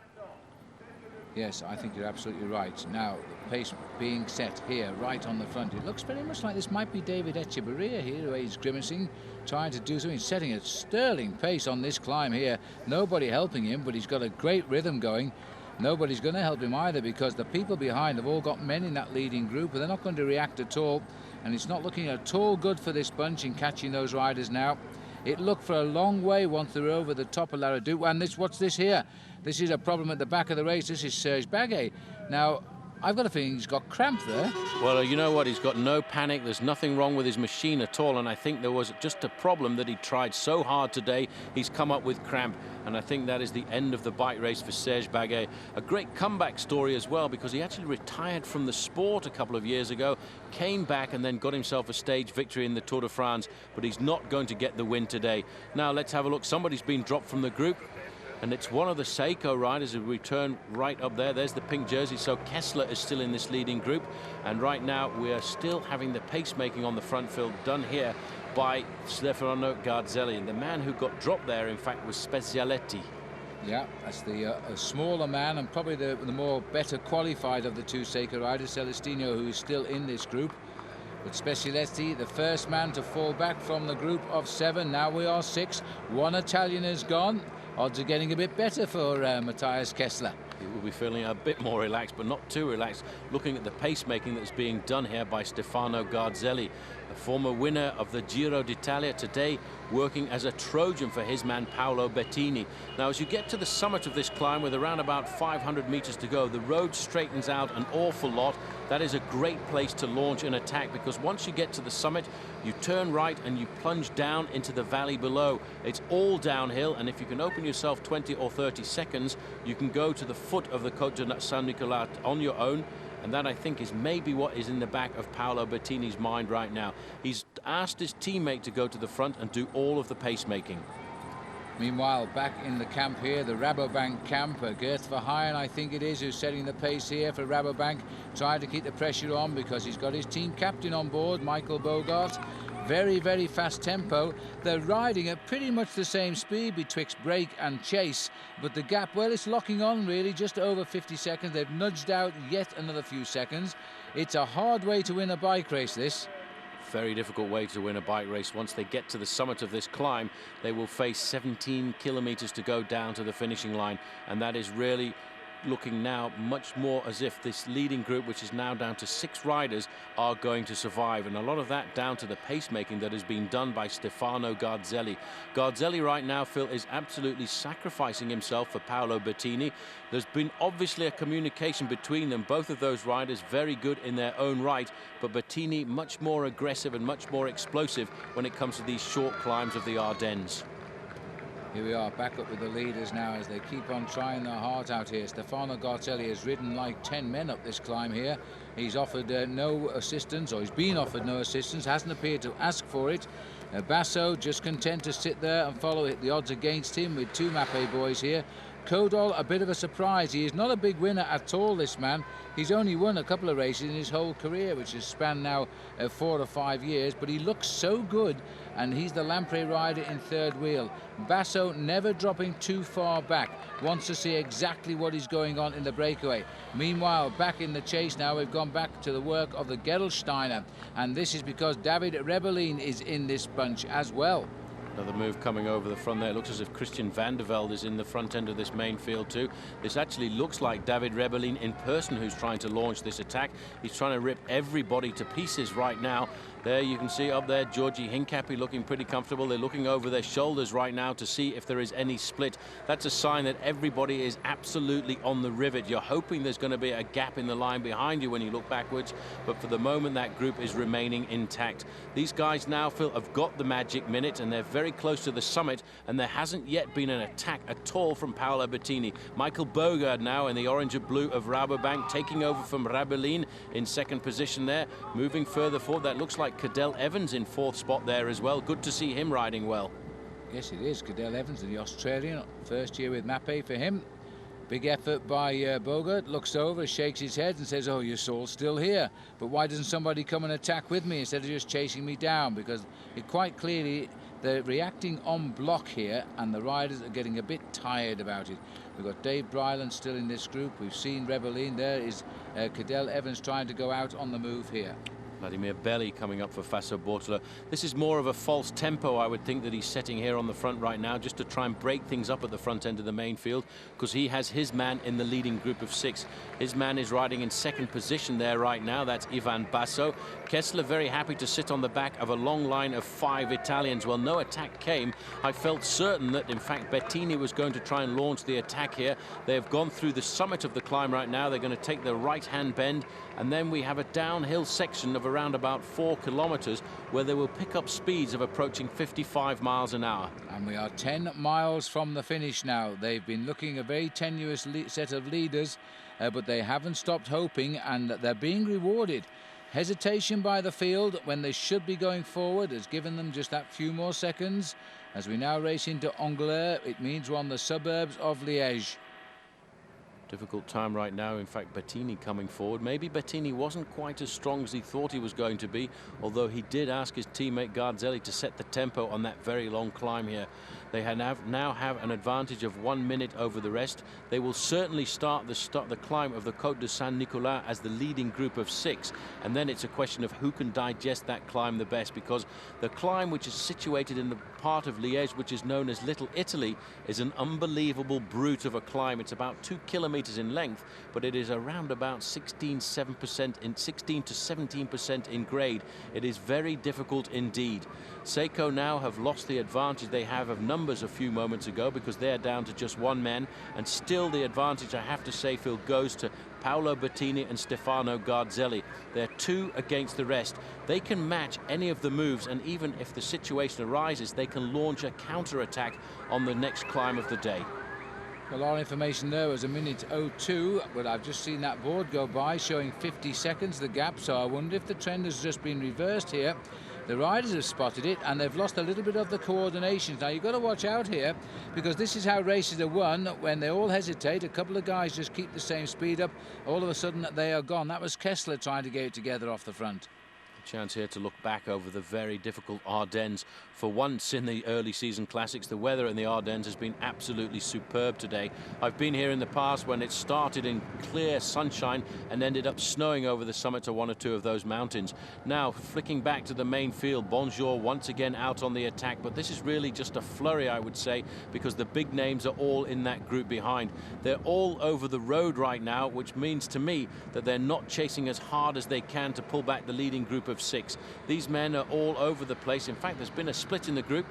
Yes, I think you're absolutely right. Now, the pace being set here, right on the front. It looks very much like this might be David Echeverria here, who is grimacing, trying to do something. He's setting a sterling pace on this climb here. Nobody helping him, but he's got a great rhythm going. Nobody's going to help him either, because the people behind have all got men in that leading group, and they're not going to react at all. And it's not looking at all good for this bunch in catching those riders now. It looked for a long way once they were over the top of La Redoute. And this, what's this here? This is a problem at the back of the race. This is Serge Baguet. Now, I've got a feeling he's got cramp there. Well, you know what? He's got no panic. There's nothing wrong with his machine at all. And I think there was just a problem that he tried so hard today. He's come up with cramp. And I think that is the end of the bike race for Serge Baguet. A great comeback story as well, because he actually retired from the sport a couple of years ago, came back and then got himself a stage victory in the Tour de France. But he's not going to get the win today. Now, let's have a look. Somebody's been dropped from the group. And it's one of the Seiko riders who return right up there. There's the pink jersey. So Kessler is still in this leading group. And right now we are still having the pacemaking on the front field done here by Stefano Garzelli. And the man who got dropped there, in fact, was Specialetti. Yeah, that's the smaller man and probably the more better qualified of the two Seiko riders, Celestino, who is still in this group. But Specialetti, the first man to fall back from the group of 7. Now we are 6. One Italian is gone. Odds are getting a bit better for Matthias Kessler. He will be feeling a bit more relaxed, but not too relaxed, looking at the pacemaking that's being done here by Stefano Garzelli, a former winner of the Giro d'Italia, today working as a Trojan for his man Paolo Bettini. Now, as you get to the summit of this climb with around about 500 meters to go, the road straightens out an awful lot. That is a great place to launch an attack, because once you get to the summit, you turn right and you plunge down into the valley below. It's all downhill, and if you can open yourself 20 or 30 seconds, you can go to the foot of the Côte de Saint-Nicolas on your own. And that, I think, is maybe what is in the back of Paolo Bettini's mind right now. He's asked his teammate to go to the front and do all of the pacemaking. Meanwhile, back in the camp here, the Rabobank camp, Gert Verheyen, I think it is, who's setting the pace here for Rabobank, trying to keep the pressure on because he's got his team captain on board, Michael Bogart. Very, very fast tempo. They're riding at pretty much the same speed betwixt break and chase, but the gap, well, it's locking on really, just over 50 seconds. They've nudged out yet another few seconds. It's a hard way to win a bike race, this. Very difficult way to win a bike race. Once they get to the summit of this climb, they will face 17 kilometers to go down to the finishing line, and that is really looking now much more as if this leading group, which is now down to 6 riders, are going to survive, and a lot of that down to the pacemaking that has been done by Stefano Garzelli. Garzelli right now, Phil, is absolutely sacrificing himself for Paolo Bettini. There's been obviously a communication between them, both of those riders very good in their own right, but Bettini much more aggressive and much more explosive when it comes to these short climbs of the Ardennes. Here we are, back up with the leaders now as they keep on trying their heart out here. Stefano Garzelli has ridden like 10 men up this climb here. He's offered no assistance, or he's been offered no assistance, hasn't appeared to ask for it. Basso just content to sit there and follow it. The odds against him with 2 Mappe boys here. Kodol, a bit of a surprise. He is not a big winner at all, this man. He's only won a couple of races in his whole career, which has spanned now 4 or 5 years, but he looks so good, and he's the Lampre rider in 3rd wheel. Basso never dropping too far back, wants to see exactly what is going on in the breakaway. Meanwhile, back in the chase now, we've gone back to the work of the Gerolsteiner, and this is because David Rebellin is in this bunch as well. Another move coming over the front there. It looks as if Christian van der Velde is in the front end of this main field too. This actually looks like David Rebellin in person who's trying to launch this attack. He's trying to rip everybody to pieces right now. There you can see up there Georgi Hincapie looking pretty comfortable. They're looking over their shoulders right now to see if there is any split. That's a sign that everybody is absolutely on the rivet. You're hoping there's going to be a gap in the line behind you when you look backwards, but for the moment that group is remaining intact. These guys now, Phil, have got the magic minute and they're very close to the summit, and there hasn't yet been an attack at all from Paolo Bettini. Michael Bogard now in the orange and blue of Rabobank, taking over from Rebellin in 2nd position there. Moving further forward, that looks like Cadel Evans in 4th spot there as well. Good to see him riding well. Yes, it is. Cadel Evans, the Australian, 1st year with Mappe for him. Big effort by Bogart, looks over, shakes his head and says, oh, your soul's still here. But why doesn't somebody come and attack with me instead of just chasing me down? Because it quite clearly, they're reacting en bloc here, and the riders are getting a bit tired about it. We've got Dave Bryland still in this group. We've seen Rebellin. There is Cadel Evans trying to go out on the move here. Vladimir Belly coming up for Faso Bortolo. This is more of a false tempo, I would think, that he's setting here on the front right now, just to try and break things up at the front end of the main field, because he has his man in the leading group of 6. His man is riding in second position there right now. That's Ivan Basso. Kessler very happy to sit on the back of a long line of 5 Italians. Well, no attack came. I felt certain that, in fact, Bettini was going to try and launch the attack here. They have gone through the summit of the climb right now. They're going to take the right-hand bend, and then we have a downhill section of around about 4 kilometers where they will pick up speeds of approaching 55 miles an hour. And we are 10 miles from the finish now. They've been looking a very tenuous set of leaders, but they haven't stopped hoping, and they're being rewarded. Hesitation by the field when they should be going forward has given them just that few more seconds. As we now race into Anglers, it means we're on the suburbs of Liège. Difficult time right now. In fact, Bettini coming forward. Maybe Bettini wasn't quite as strong as he thought he was going to be, although he did ask his teammate Garzelli to set the tempo on that very long climb here. They now have an advantage of 1 minute over the rest. They will certainly start the climb of the Côte de Saint-Nicolas as the leading group of 6, and then it's a question of who can digest that climb the best, because the climb, which is situated in the part of Liège which is known as Little Italy, is an unbelievable brute of a climb. It's about 2 kilometers in length, but it is around about 16 to 17% in grade. It is very difficult indeed. Seiko now have lost the advantage they have of numbers a few moments ago, because they're down to just 1 man, and still the advantage, I have to say, Phil, goes to Paolo Bettini and Stefano Garzelli. They're 2 against the rest. They can match any of the moves, and even if the situation arises, they can launch a counter-attack on the next climb of the day. Well, our information there was 1:02, but I've just seen that board go by showing 50 seconds the gap, so I wonder if the trend has just been reversed here. The riders have spotted it, and they've lost a little bit of the coordination. Now, you've got to watch out here, because this is how races are won. When they all hesitate, a couple of guys just keep the same speed up, all of a sudden they are gone. That was Kessler trying to get it together off the front. Chance here to look back over the very difficult Ardennes. For once in the early season classics, the weather in the Ardennes has been absolutely superb today. I've been here in the past when it started in clear sunshine and ended up snowing over the summits of 1 or 2 of those mountains. Now flicking back to the main field, Bonjour once again out on the attack, but this is really just a flurry, I would say, because the big names are all in that group behind. They're all over the road right now, which means to me that they're not chasing as hard as they can to pull back the leading group of 6. These men are all over the place. In fact, there's been a split in the group.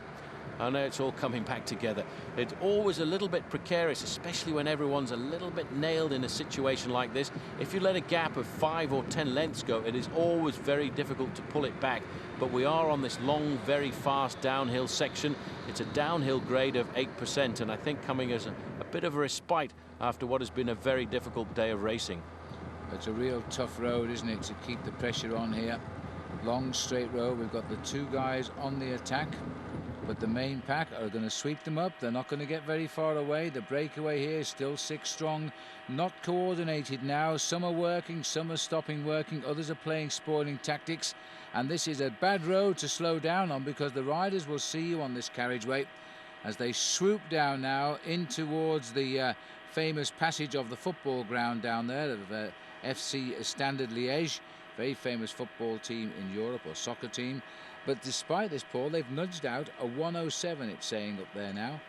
I know it's all coming back together. It's always a little bit precarious, especially when everyone's a little bit nailed in a situation like this. If you let a gap of 5 or 10 lengths go, it is always very difficult to pull it back. But we are on this long, very fast downhill section. It's a downhill grade of 8%, and I think coming as a bit of a respite after what has been a very difficult day of racing. It's a real tough road, isn't it, to keep the pressure on here. Long straight road. We've got the 2 guys on the attack, but the main pack are going to sweep them up. They're not going to get very far away. The breakaway here is still 6 strong, not coordinated now. Some are working, some are stopping working, others are playing spoiling tactics, and this is a bad road to slow down on, because the riders will see you on this carriageway as they swoop down now in towards the famous passage of the football ground down there of FC Standard Liège. Very famous football team in Europe, or soccer team. But despite this, Paul, they've nudged out a 1:07, it's saying up there now.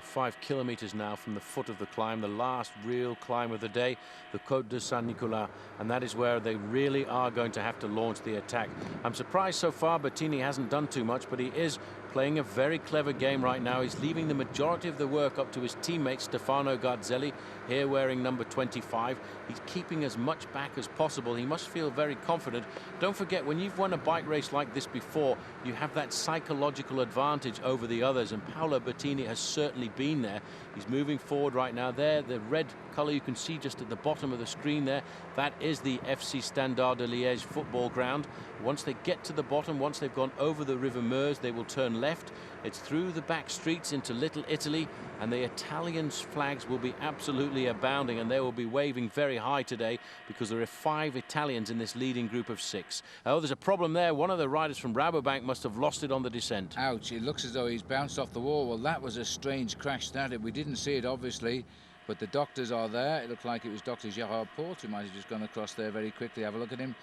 5 kilometers now from the foot of the climb, the last real climb of the day, the Côte de Saint-Nicolas, and that is where they really are going to have to launch the attack. I'm surprised so far Bettini hasn't done too much, but he is playing a very clever game right now. He's leaving the majority of the work up to his teammate Stefano Garzelli, here wearing number 25. He's keeping as much back as possible. He must feel very confident. Don't forget, when you've won a bike race like this before, you have that psychological advantage over the others, and Paolo Bettini has certainly been there. He's moving forward right now. There, the red colour you can see just at the bottom of the screen there, that is the FC Standard de Liège football ground. Once they get to the bottom, once they've gone over the River Meuse, they will turn left. It's through the back streets into Little Italy, and the Italian flags will be absolutely abounding, and they will be waving very high today, because there are 5 Italians in this leading group of 6. Oh, there's a problem there. One of the riders from Rabobank must have lost it on the descent. Ouch, it looks as though he's bounced off the wall. Well, that was a strange crash, that. We didn't see it, obviously, but the doctors are there. It looked like it was Dr. Gerard Porte who might have just gone across there very quickly. Have a look at him.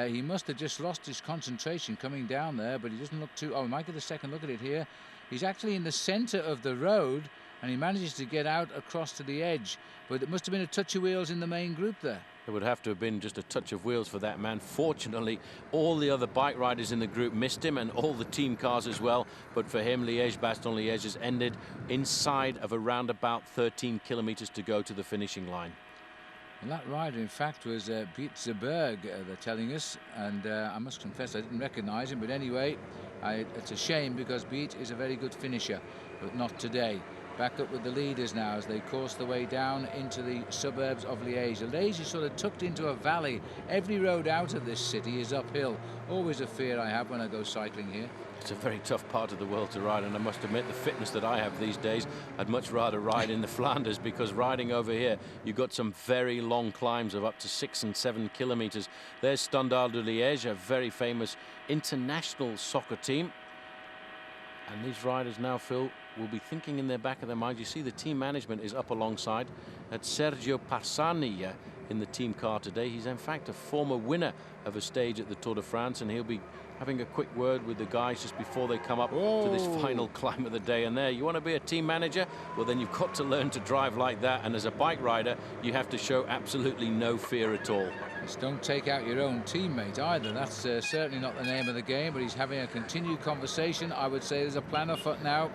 He must have just lost his concentration coming down there, but he doesn't look too... Oh, we might get a second look at it here. He's actually in the centre of the road, and he manages to get out across to the edge. But it must have been a touch of wheels in the main group there. It would have to have been just a touch of wheels for that man. Fortunately, all the other bike riders in the group missed him, and all the team cars as well. But for him, Liège-Bastogne Liège has ended inside of around about 13 kilometres to go to the finishing line. Well, that rider, in fact, was Piet Zeberg, they're telling us, and I must confess I didn't recognise him, but anyway, it's a shame because Piet is a very good finisher, but not today. Back up with the leaders now as they course the way down into the suburbs of Liège. Liège is sort of tucked into a valley. Every road out of this city is uphill. Always a fear I have when I go cycling here. It's a very tough part of the world to ride, and I must admit the fitness that I have these days, I'd much rather ride in the Flanders, because riding over here you've got some very long climbs of up to 6 and 7 kilometres. There's Standard de Liège, a very famous international soccer team. And these riders now, Phil, will be thinking in their back of their minds. You see the team management is up alongside. That's Sergio Parsani in the team car today. He's in fact a former winner of a stage at the Tour de France, and he'll be having a quick word with the guys just before they come up to this final climb of the day. And there, you want to be a team manager? Well, then you've got to learn to drive like that. And as a bike rider, you have to show absolutely no fear at all. Just don't take out your own teammate either. That's certainly not the name of the game, but he's having a continued conversation. I would say there's a plan afoot now.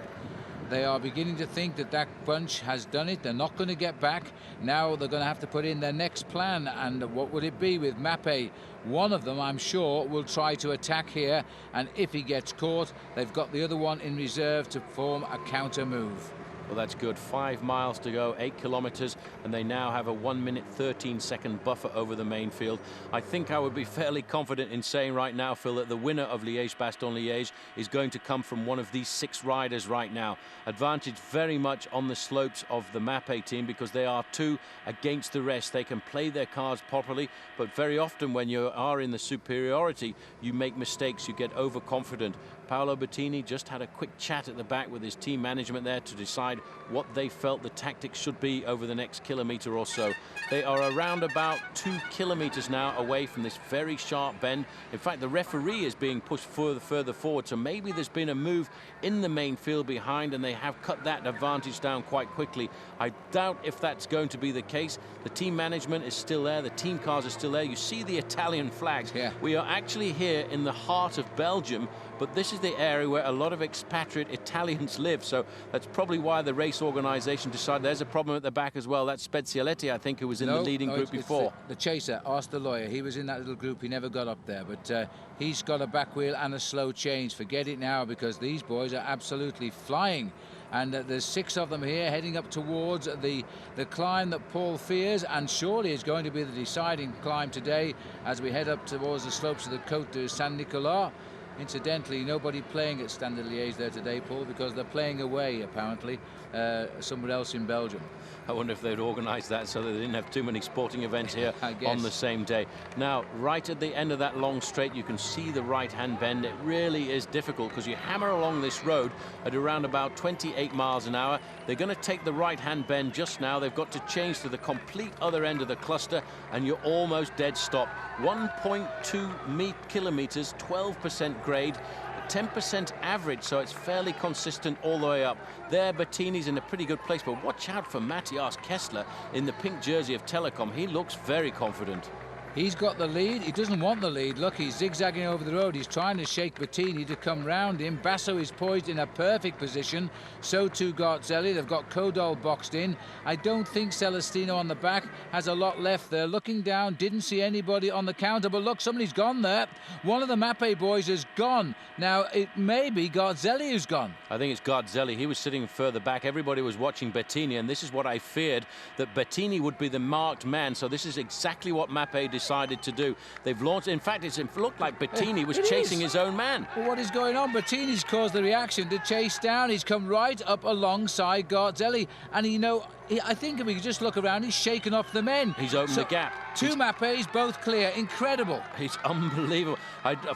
They are beginning to think that that bunch has done it. They're not going to get back. Now they're going to have to put in their next plan. And what would it be with Mappé? One of them, I'm sure, will try to attack here. And if he gets caught, they've got the other one in reserve to form a counter move. Well, that's good. 5 miles to go, 8 kilometres, and they now have a 1 minute 13-second buffer over the main field. I think I would be fairly confident in saying right now, Phil, that the winner of Liège-Bastogne Liège is going to come from one of these 6 riders right now. Advantage very much on the slopes of the Mappé team, because they are 2 against the rest. They can play their cards properly, but very often when you are in the superiority, you make mistakes, you get overconfident. Paolo Bettini just had a quick chat at the back with his team management there to decide what they felt the tactics should be over the next kilometre or so. They are around about 2 kilometres now away from this very sharp bend. In fact, the referee is being pushed further forward, so maybe there's been a move in the main field behind and they have cut that advantage down quite quickly. I doubt if that's going to be the case. The team management is still there, the team cars are still there. You see the Italian flags. Yeah. We are actually here in the heart of Belgium, but this is the area where a lot of expatriate Italians live, so that's probably why the race organisation decided. There's a problem at the back as well. That's Spezialetti, I think, who was in the leading group before. The chaser, asked the lawyer. He was in that little group. He never got up there, but he's got a back wheel and a slow change. Forget it now, because these boys are absolutely flying. And there's 6 of them here heading up towards the climb that Paul fears, and surely is going to be the deciding climb today as we head up towards the slopes of the Côte de Saint-Nicolas. Incidentally, nobody playing at Standard Liège there today, Paul, because they're playing away, apparently, somewhere else in Belgium. I wonder if they'd organised that so that they didn't have too many sporting events here on the same day. Now, right at the end of that long straight, you can see the right-hand bend. It really is difficult because you hammer along this road at around about 28 miles an hour. They're going to take the right-hand bend just now. They've got to change to the complete other end of the cluster, and you're almost dead stop. 1.2 kilometres, 12% grade. 10% average, so it's fairly consistent all the way up. There, Bettini's in a pretty good place, but watch out for Matthias Kessler in the pink jersey of Telecom. He looks very confident. He's got the lead. He doesn't want the lead. Look, he's zigzagging over the road. He's trying to shake Bettini to come round him. Basso is poised in a perfect position. So too Garzelli. They've got Kodol boxed in. I don't think Celestino on the back has a lot left there. Looking down, didn't see anybody on the counter, but look, somebody's gone there. One of the Mappé boys is gone. Now, it may be Garzelli who's gone. I think it's Garzelli. He was sitting further back. Everybody was watching Bettini, and this is what I feared, that Bettini would be the marked man. So this is exactly what Mappé decided to do. They've launched, in fact, it looked like Bettini was chasing his own man. Well, what is going on? Bettini's caused the reaction to chase down. He's come right up alongside Garzelli, and I think if we could just look around, he's shaken off the men. He's opened the gap. 2 Mappés, both clear. Incredible. He's unbelievable.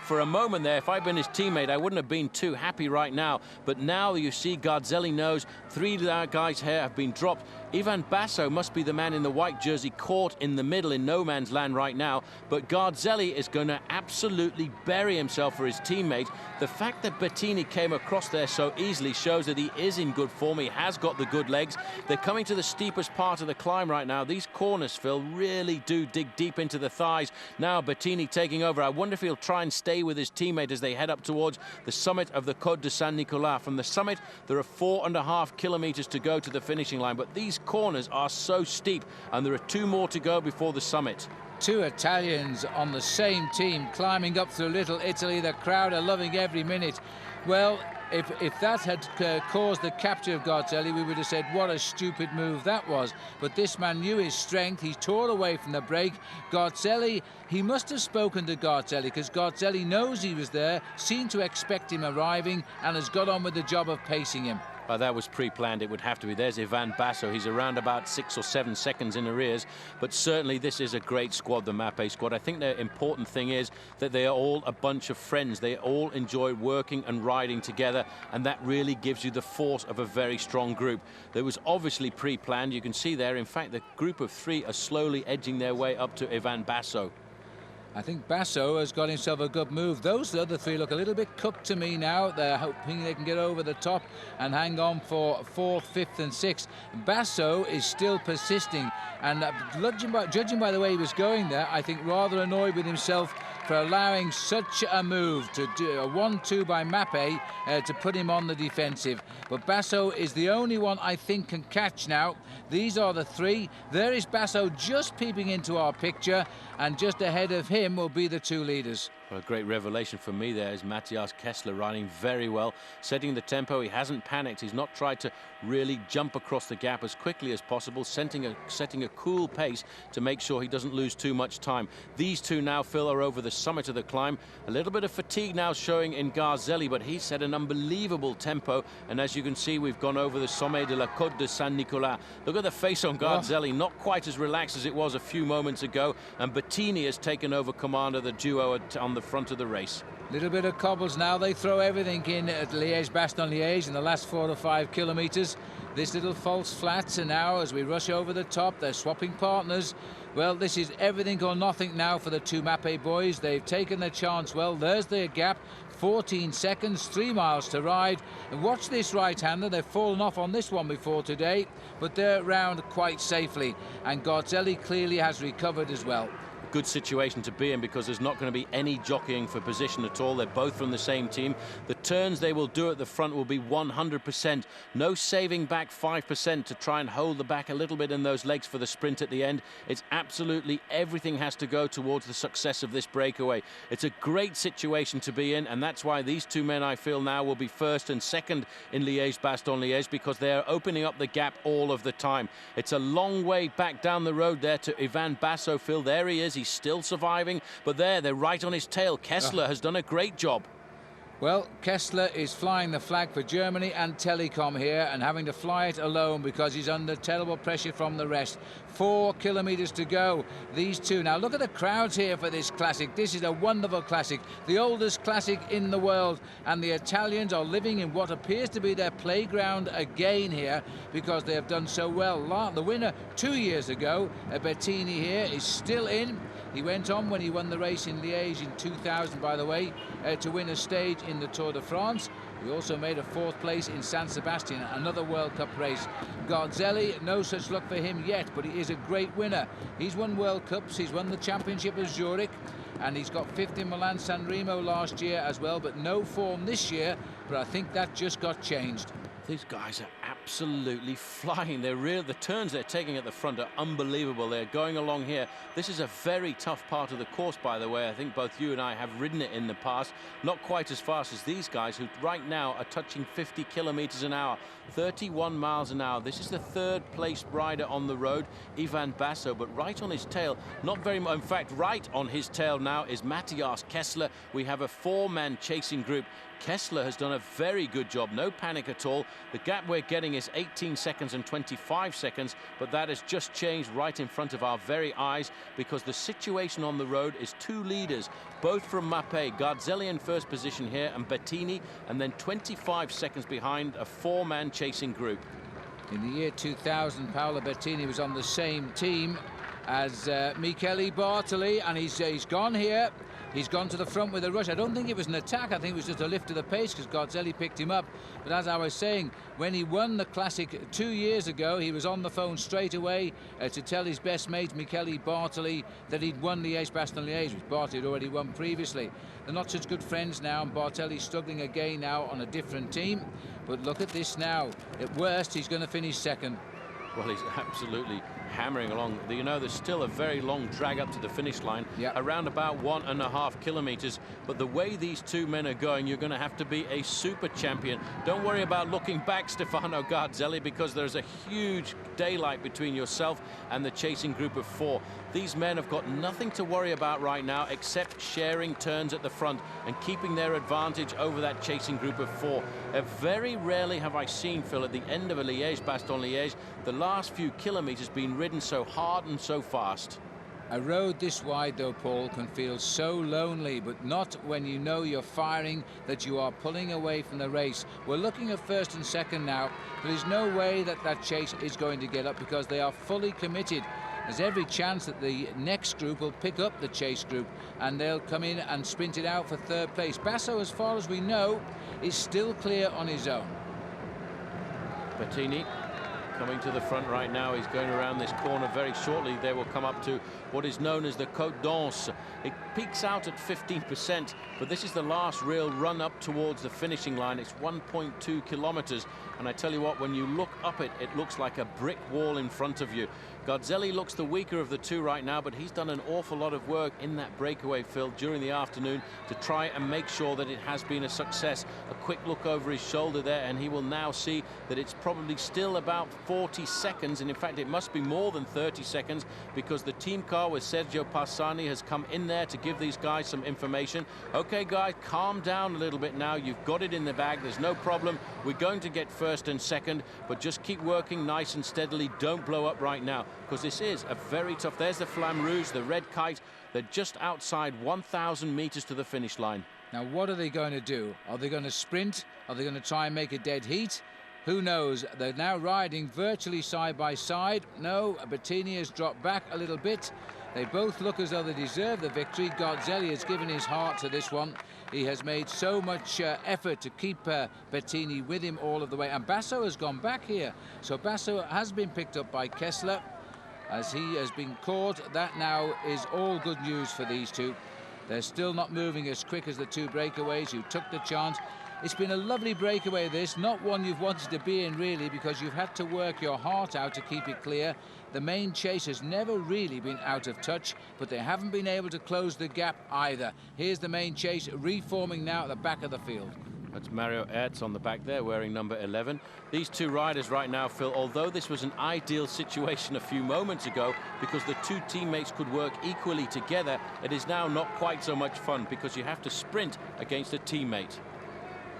For a moment there, if I'd been his teammate, I wouldn't have been too happy right now. But now you see Garzelli knows 3 guys here have been dropped. Ivan Basso must be the man in the white jersey caught in the middle in no man's land right now, but Garzelli is going to absolutely bury himself for his teammate. The fact that Bettini came across there so easily shows that he is in good form. He has got the good legs. They're coming to the steepest part of the climb right now. These corners, Phil, really do dig deep into the thighs. Now Bettini taking over. I wonder if he'll try and stay with his teammate as they head up towards the summit of the Côte de Saint-Nicolas. From the summit, there are 4.5 kilometers to go to the finishing line, but these corners are so steep, and there are 2 more to go before the summit. 2 Italians on the same team climbing up through Little Italy. The crowd are loving every minute. Well, if that had caused the capture of Garzelli, we would have said what a stupid move that was. But this man knew his strength. He tore away from the break. Garzelli, he must have spoken to Garzelli, because Garzelli knows he was there, seemed to expect him arriving, and has got on with the job of pacing him. That was pre-planned, it would have to be. There's Ivan Basso. He's around about 6 or 7 seconds in arrears, but certainly this is a great squad, the Mapei squad. I think the important thing is that they are all a bunch of friends. They all enjoy working and riding together, and that really gives you the force of a very strong group. That was obviously pre-planned. You can see there, in fact, the group of 3 are slowly edging their way up to Ivan Basso. I think Basso has got himself a good move. Those other 3 look a little bit cooked to me now. They're hoping they can get over the top and hang on for 4th, 5th and 6th. Basso is still persisting, and judging by the way he was going there, I think rather annoyed with himself for allowing such a move to do a 1-2 by Mapei to put him on the defensive. But Basso is the only one I think can catch now. These are the 3. There is Basso just peeping into our picture, and just ahead of him will be the 2 leaders. Well, a great revelation for me there is Matthias Kessler riding very well, setting the tempo. He hasn't panicked. He's not tried to really jump across the gap as quickly as possible, setting a cool pace to make sure he doesn't lose too much time. These 2 now, Phil, are over the summit of the climb. A little bit of fatigue now showing in Garzelli, but he set an unbelievable tempo. And as you can see, we've gone over the Sommet de la Côte de Saint-Nicolas. Look at the face on Garzelli, not quite as relaxed as it was a few moments ago. And Bettini has taken over command of the duo on the front of the race. Little bit of cobbles now. They throw everything in at Liege, Bastogne, Liege in the last 4 to 5 kilometers. This little false flats, and now as we rush over the top, they're swapping partners. Well, this is everything or nothing now for the 2 Mapei boys. They've taken their chance well. There's their gap. 14 seconds, 3 miles to ride. And watch this right-hander. They've fallen off on this one before today, but they're round quite safely. And Garzelli clearly has recovered as well. Good situation to be in, because there's not going to be any jockeying for position at all. They're both from the same team. The turns they will do at the front will be 100%. No saving back 5% to try and hold the back a little bit in those legs for the sprint at the end. It's absolutely everything has to go towards the success of this breakaway. It's a great situation to be in, and that's why these 2 men, I feel now, will be 1st and 2nd in Liège-Bastogne-Liège, because they are opening up the gap all of the time. It's a long way back down the road there to Ivan Basso. Phil, there he is. He's still surviving, but they're right on his tail. Kessler has done a great job. Well, Kessler is flying the flag for Germany and Telecom here, and having to fly it alone because he's under terrible pressure from the rest. 4 kilometers to go. These 2. Now look at the crowds here for this classic. This is a wonderful classic, the oldest classic in the world, and the Italians are living in what appears to be their playground again here, because they have done so well. The winner 2 years ago, Bettini, here is still in. He went on when he won the race in Liège in 2000, by the way, to win a stage in the Tour de France. He also made a 4th place in San Sebastian, another World Cup race. Garzelli, no such luck for him yet, but he is a great winner. He's won World Cups, he's won the championship of Zurich, and he's got 5th in Milan-San Remo last year as well, but no form this year, but I think that just got changed. These guys are absolutely flying. The turns they're taking at the front are unbelievable. They're going along here. This is a very tough part of the course, by the way. I think both you and I have ridden it in the past. Not quite as fast as these guys, who right now are touching 50 kilometers an hour, 31 miles an hour. This is the 3rd place rider on the road, Ivan Basso, but right on his tail, not very much. In fact, right on his tail now is Matthias Kessler. We have a 4-man chasing group. Kessler has done a very good job. No panic at all. The gap we're getting is 18 seconds and 25 seconds, but that has just changed right in front of our very eyes, because the situation on the road is 2 leaders, both from Mapei. Garzelli in 1st position here, and Bettini, and then 25 seconds behind a 4-man chasing group. In the year 2000, Paolo Bettini was on the same team as Michele Bartoli, and he's gone here. He's gone to the front with a rush. I don't think it was an attack. I think it was just a lift of the pace because Garzelli picked him up. But as I was saying, when he won the Classic 2 years ago, he was on the phone straight away to tell his best mate, Michele Bartoli, that he'd won Liège-Bastogne-Liège, which Bartoli had already won previously. They're not such good friends now, and Bartoli's struggling again now on a different team. But look at this now. At worst, he's going to finish second. Well, he's absolutely hammering along. You know, there's still a very long drag up to the finish line, around about 1.5 kilometers. But the way these two men are going, you're going to have to be a super champion. Don't worry about looking back, Stefano Garzelli, because there's a huge daylight between yourself and the chasing group of 4. These men have got nothing to worry about right now except sharing turns at the front and keeping their advantage over that chasing group of 4. Very rarely have I seen, Phil, at the end of a Liège-Bastogne-Liège, the last few kilometers being ridden so hard and so fast. A road this wide, though, Paul, can feel so lonely, but not when you know you're firing, that you are pulling away from the race. We're looking at first and second now. There's no way that that chase is going to get up because they are fully committed. There's every chance that the next group will pick up the chase group and they'll come in and sprint it out for third place. Basso, as far as we know, is still clear on his own. Bettini coming to the front right now. He's going around this corner very shortly. They will come up to what is known as the Côte d'Anse. It peaks out at 15%, but this is the last real run up towards the finishing line. It's 1.2 kilometers, and I tell you what, when you look up it, it looks like a brick wall in front of you. Garzelli looks the weaker of the two right now, but he's done an awful lot of work in that breakaway, Phil, during the afternoon to try and make sure that it has been a success. A quick look over his shoulder there, and he will now see that it's probably still about 40 seconds, and in fact it must be more than 30 seconds, because the team car with Sergio Passani has come in there to give these guys some information. Okay, guys, calm down a little bit now. You've got it in the bag. There's no problem. We're going to get first and second, but just keep working nice and steadily. Don't blow up right now, because this is a very tough. There's the Flamme Rouge, the red kite. They're just outside 1,000 meters to the finish line. Now, what are they going to do? Are they going to sprint? Are they going to try and make a dead heat? Who knows? They're now riding virtually side by side. No, Bettini has dropped back a little bit. They both look as though they deserve the victory. Garzelli has given his heart to this one. He has made so much effort to keep Bettini with him all of the way. And Basso has gone back here. So Basso has been picked up by Kessler as he has been caught. That now is all good news for these two. They're still not moving as quick as the two breakaways who took the chance. It's been a lovely breakaway, this, not one you've wanted to be in, really, because you've had to work your heart out to keep it clear. The main chase has never really been out of touch, but they haven't been able to close the gap either. Here's the main chase reforming now at the back of the field. That's Mario Ertz on the back there, wearing number 11. These two riders right now, Phil, although this was an ideal situation a few moments ago because the two teammates could work equally together, it is now not quite so much fun because you have to sprint against a teammate.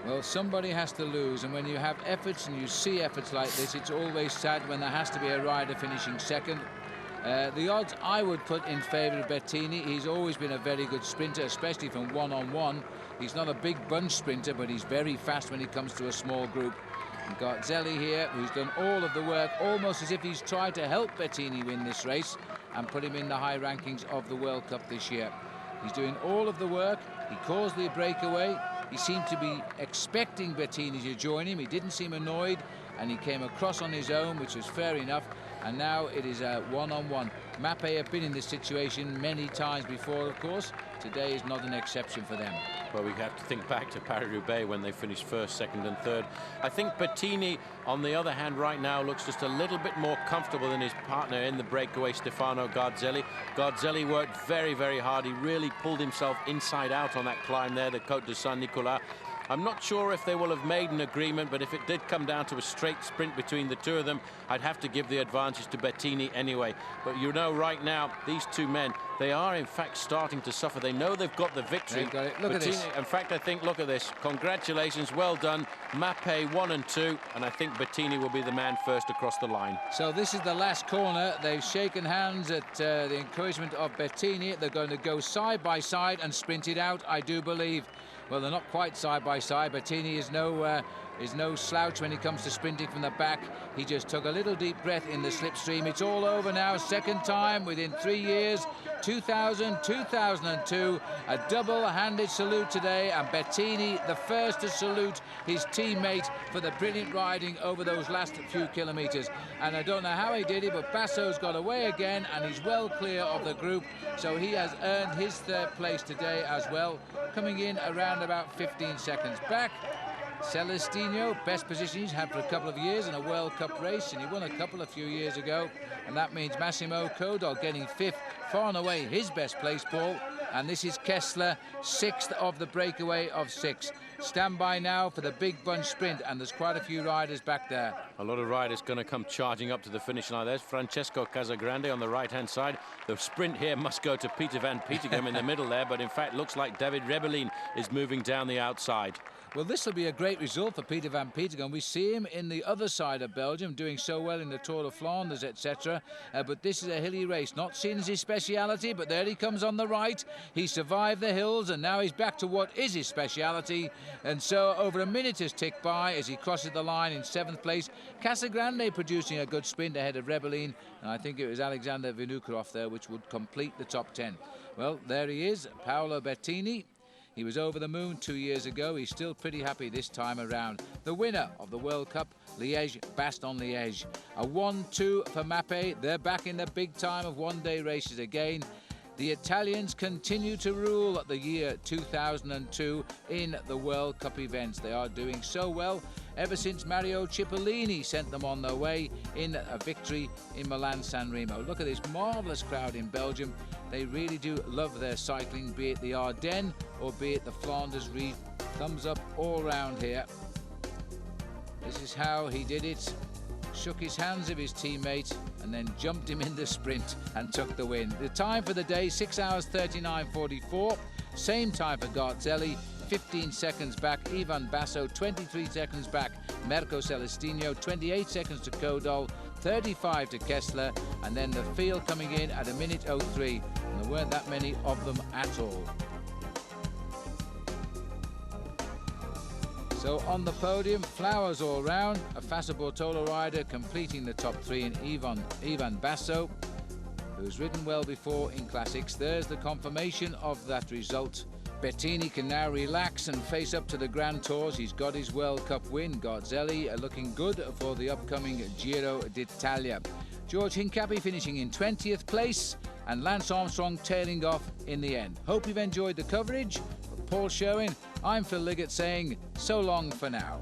Well, somebody has to lose, and when you have efforts and you see efforts like this, it's always sad when there has to be a rider finishing second. The odds I would put in favour of Bettini. He's always been a very good sprinter, especially from one-on-one. He's not a big bunch sprinter, but he's very fast when he comes to a small group. And Garzelli here, who's done all of the work, almost as if he's tried to help Bettini win this race and put him in the high rankings of the World Cup this year. He's doing all of the work. He caused the breakaway. He seemed to be expecting Bettini to join him. He didn't seem annoyed, and he came across on his own, which was fair enough. And now it is a one-on-one. Mappe have been in this situation many times before, of course. Today is not an exception for them. Well, we have to think back to Paris-Roubaix when they finished first, second and third. I think Bettini, on the other hand, right now looks just a little bit more comfortable than his partner in the breakaway, Stefano Garzelli. Garzelli worked very, very hard. He really pulled himself inside out on that climb there, the Côte de Saint-Nicolas. I'm not sure if they will have made an agreement, but if it did come down to a straight sprint between the two of them, I'd have to give the advantage to Bettini anyway. But you know, right now, these two men, they are in fact starting to suffer. They know they've got the victory. They've got it. Look at this. In fact, I think, look at this. Congratulations, well done. Mappe 1 and 2, and I think Bettini will be the man first across the line. So this is the last corner. They've shaken hands at the encouragement of Bettini. They're going to go side by side and sprint it out, I do believe. Well, they're not quite side by side. Bettini is is no slouch when he comes to sprinting from the back. He just took a little deep breath in the slipstream. It's all over now, second time within 3 years, 2000, 2002, a double-handed salute today, and Bettini the first to salute his teammate for the brilliant riding over those last few kilometres. And I don't know how he did it, but Basso's got away again, and he's well clear of the group, so he has earned his third place today as well, coming in around about 15 seconds back. Celestino, best position he's had for a couple of years in a World Cup race, and he won a couple a few years ago, and that means Massimo Codol getting fifth, far and away his best place, Paul. And this is Kessler, sixth of the breakaway of 6. Stand by now for the big bunch sprint, and there's quite a few riders back there. A lot of riders going to come charging up to the finish line. There's Francesco Casagrande on the right-hand side. The sprint here must go to Peter van Petegem in the middle there, but in fact looks like David Rebellin is moving down the outside. Well, this will be a great result for Peter van Petegem. We see him in the other side of Belgium doing so well in the Tour de Flanders, etc. But this is a hilly race, not seen as his speciality, but there he comes on the right. He survived the hills, and now he's back to what is his speciality. And so over a minute has ticked by as he crosses the line in 7th place. Casagrande producing a good sprint ahead of Rebellin, and I think it was Alexander Vinokurov there which would complete the top 10. Well, there he is, Paolo Bettini. He was over the moon 2 years ago. He's still pretty happy this time around. The winner of the World Cup, Liege, Bastogne Liege. A 1-2 for Mappe. They're back in the big time of one-day races again. The Italians continue to rule the year 2002 in the World Cup events. They are doing so well ever since Mario Cipollini sent them on their way in a victory in Milan-San Remo. Look at this marvellous crowd in Belgium. They really do love their cycling, be it the Ardennes or be it the Flanders Reef. Thumbs up all round here. This is how he did it. Shook his hands of his teammate and then jumped him in the sprint and took the win. The time for the day, 6 hours 39:44. Same time for Garzelli, 15 seconds back. Ivan Basso, 23 seconds back. Mirko Celestino, 28 seconds to Codol, 35 to Kessler, and then the field coming in at 1:03. And there weren't that many of them at all. So on the podium, flowers all round. A Fassa Bortola rider completing the top 3 in Ivan Basso, who's ridden well before in classics. There's the confirmation of that result. Bettini can now relax and face up to the Grand Tours. He's got his World Cup win. Garzelli looking good for the upcoming Giro d'Italia. George Hincapie finishing in 20th place, and Lance Armstrong tailing off in the end. Hope you've enjoyed the coverage. For Paul Sherwin, I'm Phil Liggett saying so long for now.